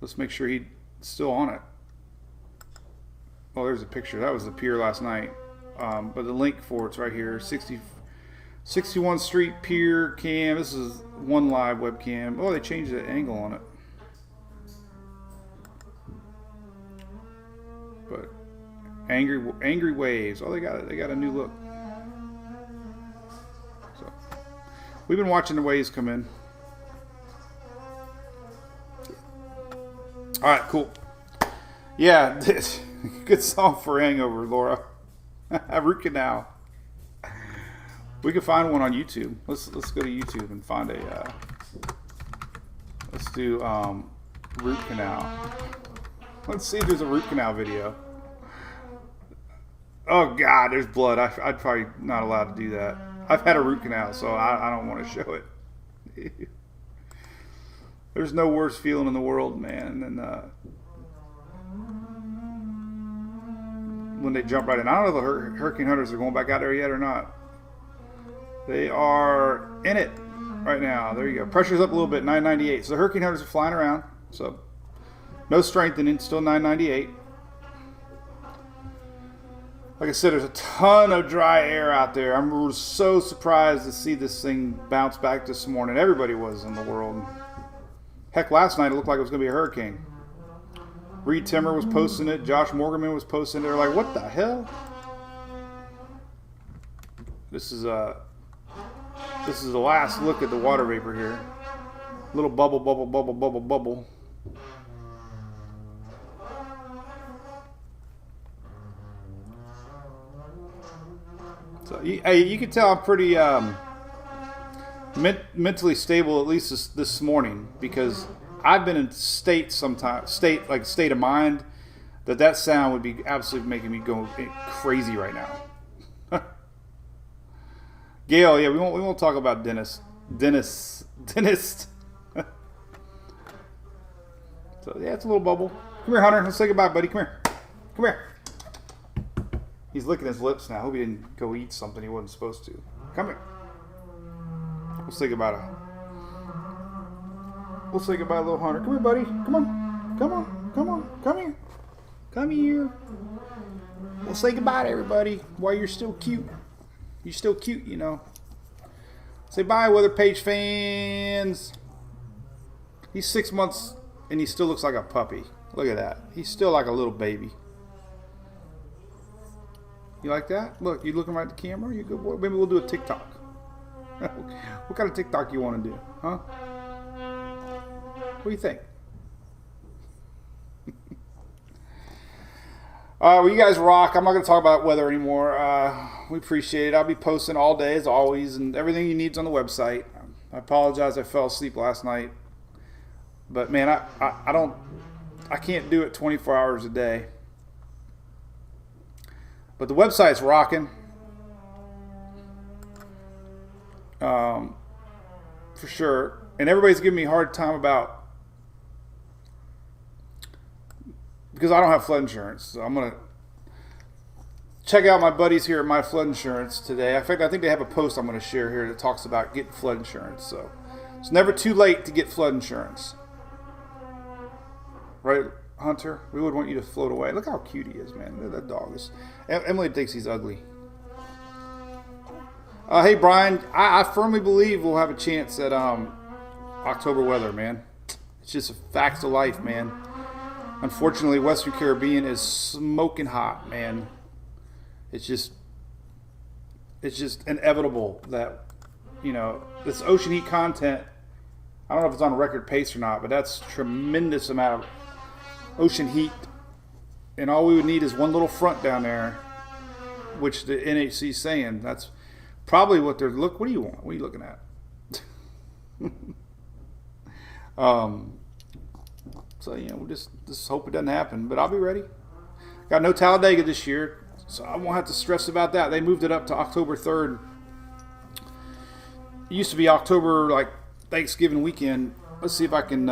Let's make sure he's still on it. Oh, there's a picture. That was the pier last night. But the link for it's right here. 61 Street Pier Cam. This is one live webcam. Oh, they changed the angle on it. But angry waves. Oh, they got a new look. So we've been watching the waves come in. All right, cool. Yeah, good song for hangover, Laura. Root canal. We can find one on YouTube. Let's go to YouTube and find a. Let's do root canal. Let's see if there's a root canal video. Oh God, there's blood. I'd probably not allowed to do that. I've had a root canal, so I don't want to show it. There's no worse feeling in the world, man, than when they jump right in. I don't know if the hurricane hunters are going back out there yet or not. They are in it right now. There you go. Pressure's up a little bit, 998. So the hurricane hunters are flying around. So no strengthening, still 998. Like I said, there's a ton of dry air out there. I'm so surprised to see this thing bounce back this morning. Everybody was in the world. Heck, last night it looked like it was going to be a hurricane. Reed Timmer was posting it. Josh Morganman was posting it. They're like, what the hell? This is the last look at the water vapor here. Little bubble, bubble, bubble, bubble, bubble. So you can tell I'm pretty mentally stable, at least this morning, because I've been in state of mind that sound would be absolutely making me go crazy right now. Gail, yeah, we won't talk about Dennis. Dentist. So yeah, it's a little bubble. Come here, Hunter. Let's say goodbye, buddy. Come here. Come here. He's licking his lips now. I hope he didn't go eat something he wasn't supposed to. Come here. We'll say goodbye to him. We'll say goodbye to little Hunter. Come here, buddy. Come on. Come on. Come on. Come here. Come here. We'll say goodbye to everybody while you're still cute. You're still cute, you know. Say bye, Weather Page fans. He's 6 months and he still looks like a puppy. Look at that. He's still like a little baby. You like that? Look, you looking right at the camera? You good boy? Maybe we'll do a TikTok. What kind of TikTok you want to do? Huh? What do you think? Well, you guys rock. I'm not going to talk about weather anymore. We appreciate it. I'll be posting all day as always, and everything you need's on the website. I apologize I fell asleep last night. But man, I can't do it 24 hours a day. But the website's rocking. For sure. And everybody's giving me a hard time about, because I don't have flood insurance. So I'm going to check out my buddies here at My Flood Insurance today. In fact, I think they have a post I'm going to share here that talks about getting flood insurance. So it's never too late to get flood insurance. Right, Hunter? We would want you to float away. Look how cute he is, man. Look at that dog. Emily thinks he's ugly. Hey, Brian. I firmly believe we'll have a chance at October weather, man. It's just a facts of life, man. Unfortunately, Western Caribbean is smoking hot, man. It's just inevitable that, you know, this ocean heat content, I don't know if it's on a record pace or not, but that's a tremendous amount of ocean heat. And all we would need is one little front down there, which the NHC is saying. That's probably what they're, look, what do you want? What are you looking at? So, you know, we'll just hope it doesn't happen. But I'll be ready. Got no Talladega this year, so I won't have to stress about that. They moved it up to October 3rd. It used to be October, like, Thanksgiving weekend. Let's see if I can,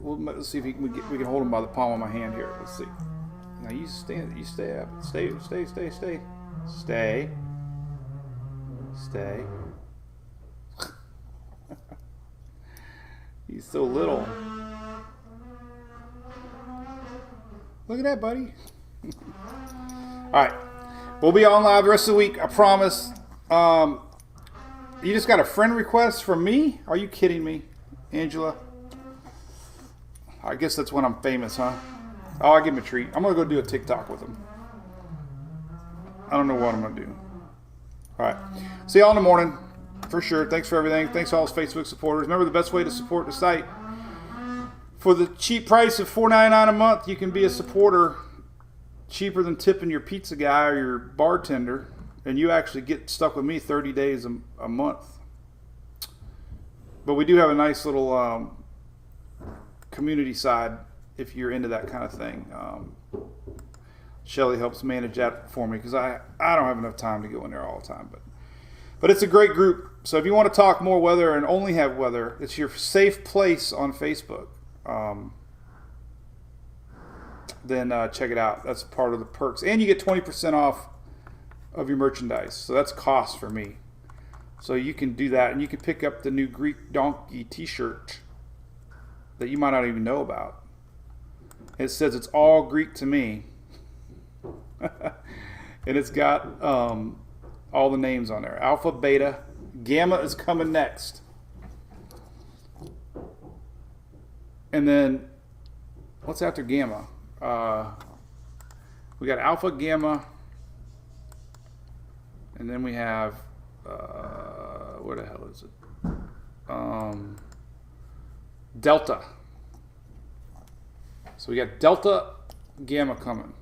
let's see if we can hold him by the palm of my hand here. Let's see. Now, you stay up. Stay. He's so little. Look at that, buddy. All right. We'll be on live the rest of the week. I promise. You just got a friend request from me? Are you kidding me, Angela? I guess that's when I'm famous, huh? Oh, I'll give him a treat. I'm going to go do a TikTok with him. I don't know what I'm going to do. All right. See y'all in the morning. For sure. Thanks for everything. Thanks to all his Facebook supporters. Remember, the best way to support the site, for the cheap price of $4.99 a month, you can be a supporter, cheaper than tipping your pizza guy or your bartender, and you actually get stuck with me 30 days a month. But we do have a nice little community side if you're into that kind of thing. Shelly helps manage that for me because I don't have enough time to go in there all the time. But it's a great group. So if you want to talk more weather and only have weather, it's your safe place on Facebook. Then check it out. That's part of the perks. And you get 20% off of your merchandise. So that's cost for me. So you can do that. And you can pick up the new Greek Donkey t-shirt that you might not even know about. It says it's all Greek to me. And it's got all the names on there. Alpha, Beta, Gamma is coming next. And then, what's after Gamma? We got Alpha, Gamma, and then we have, where the hell is it? Delta. So we got Delta, Gamma coming.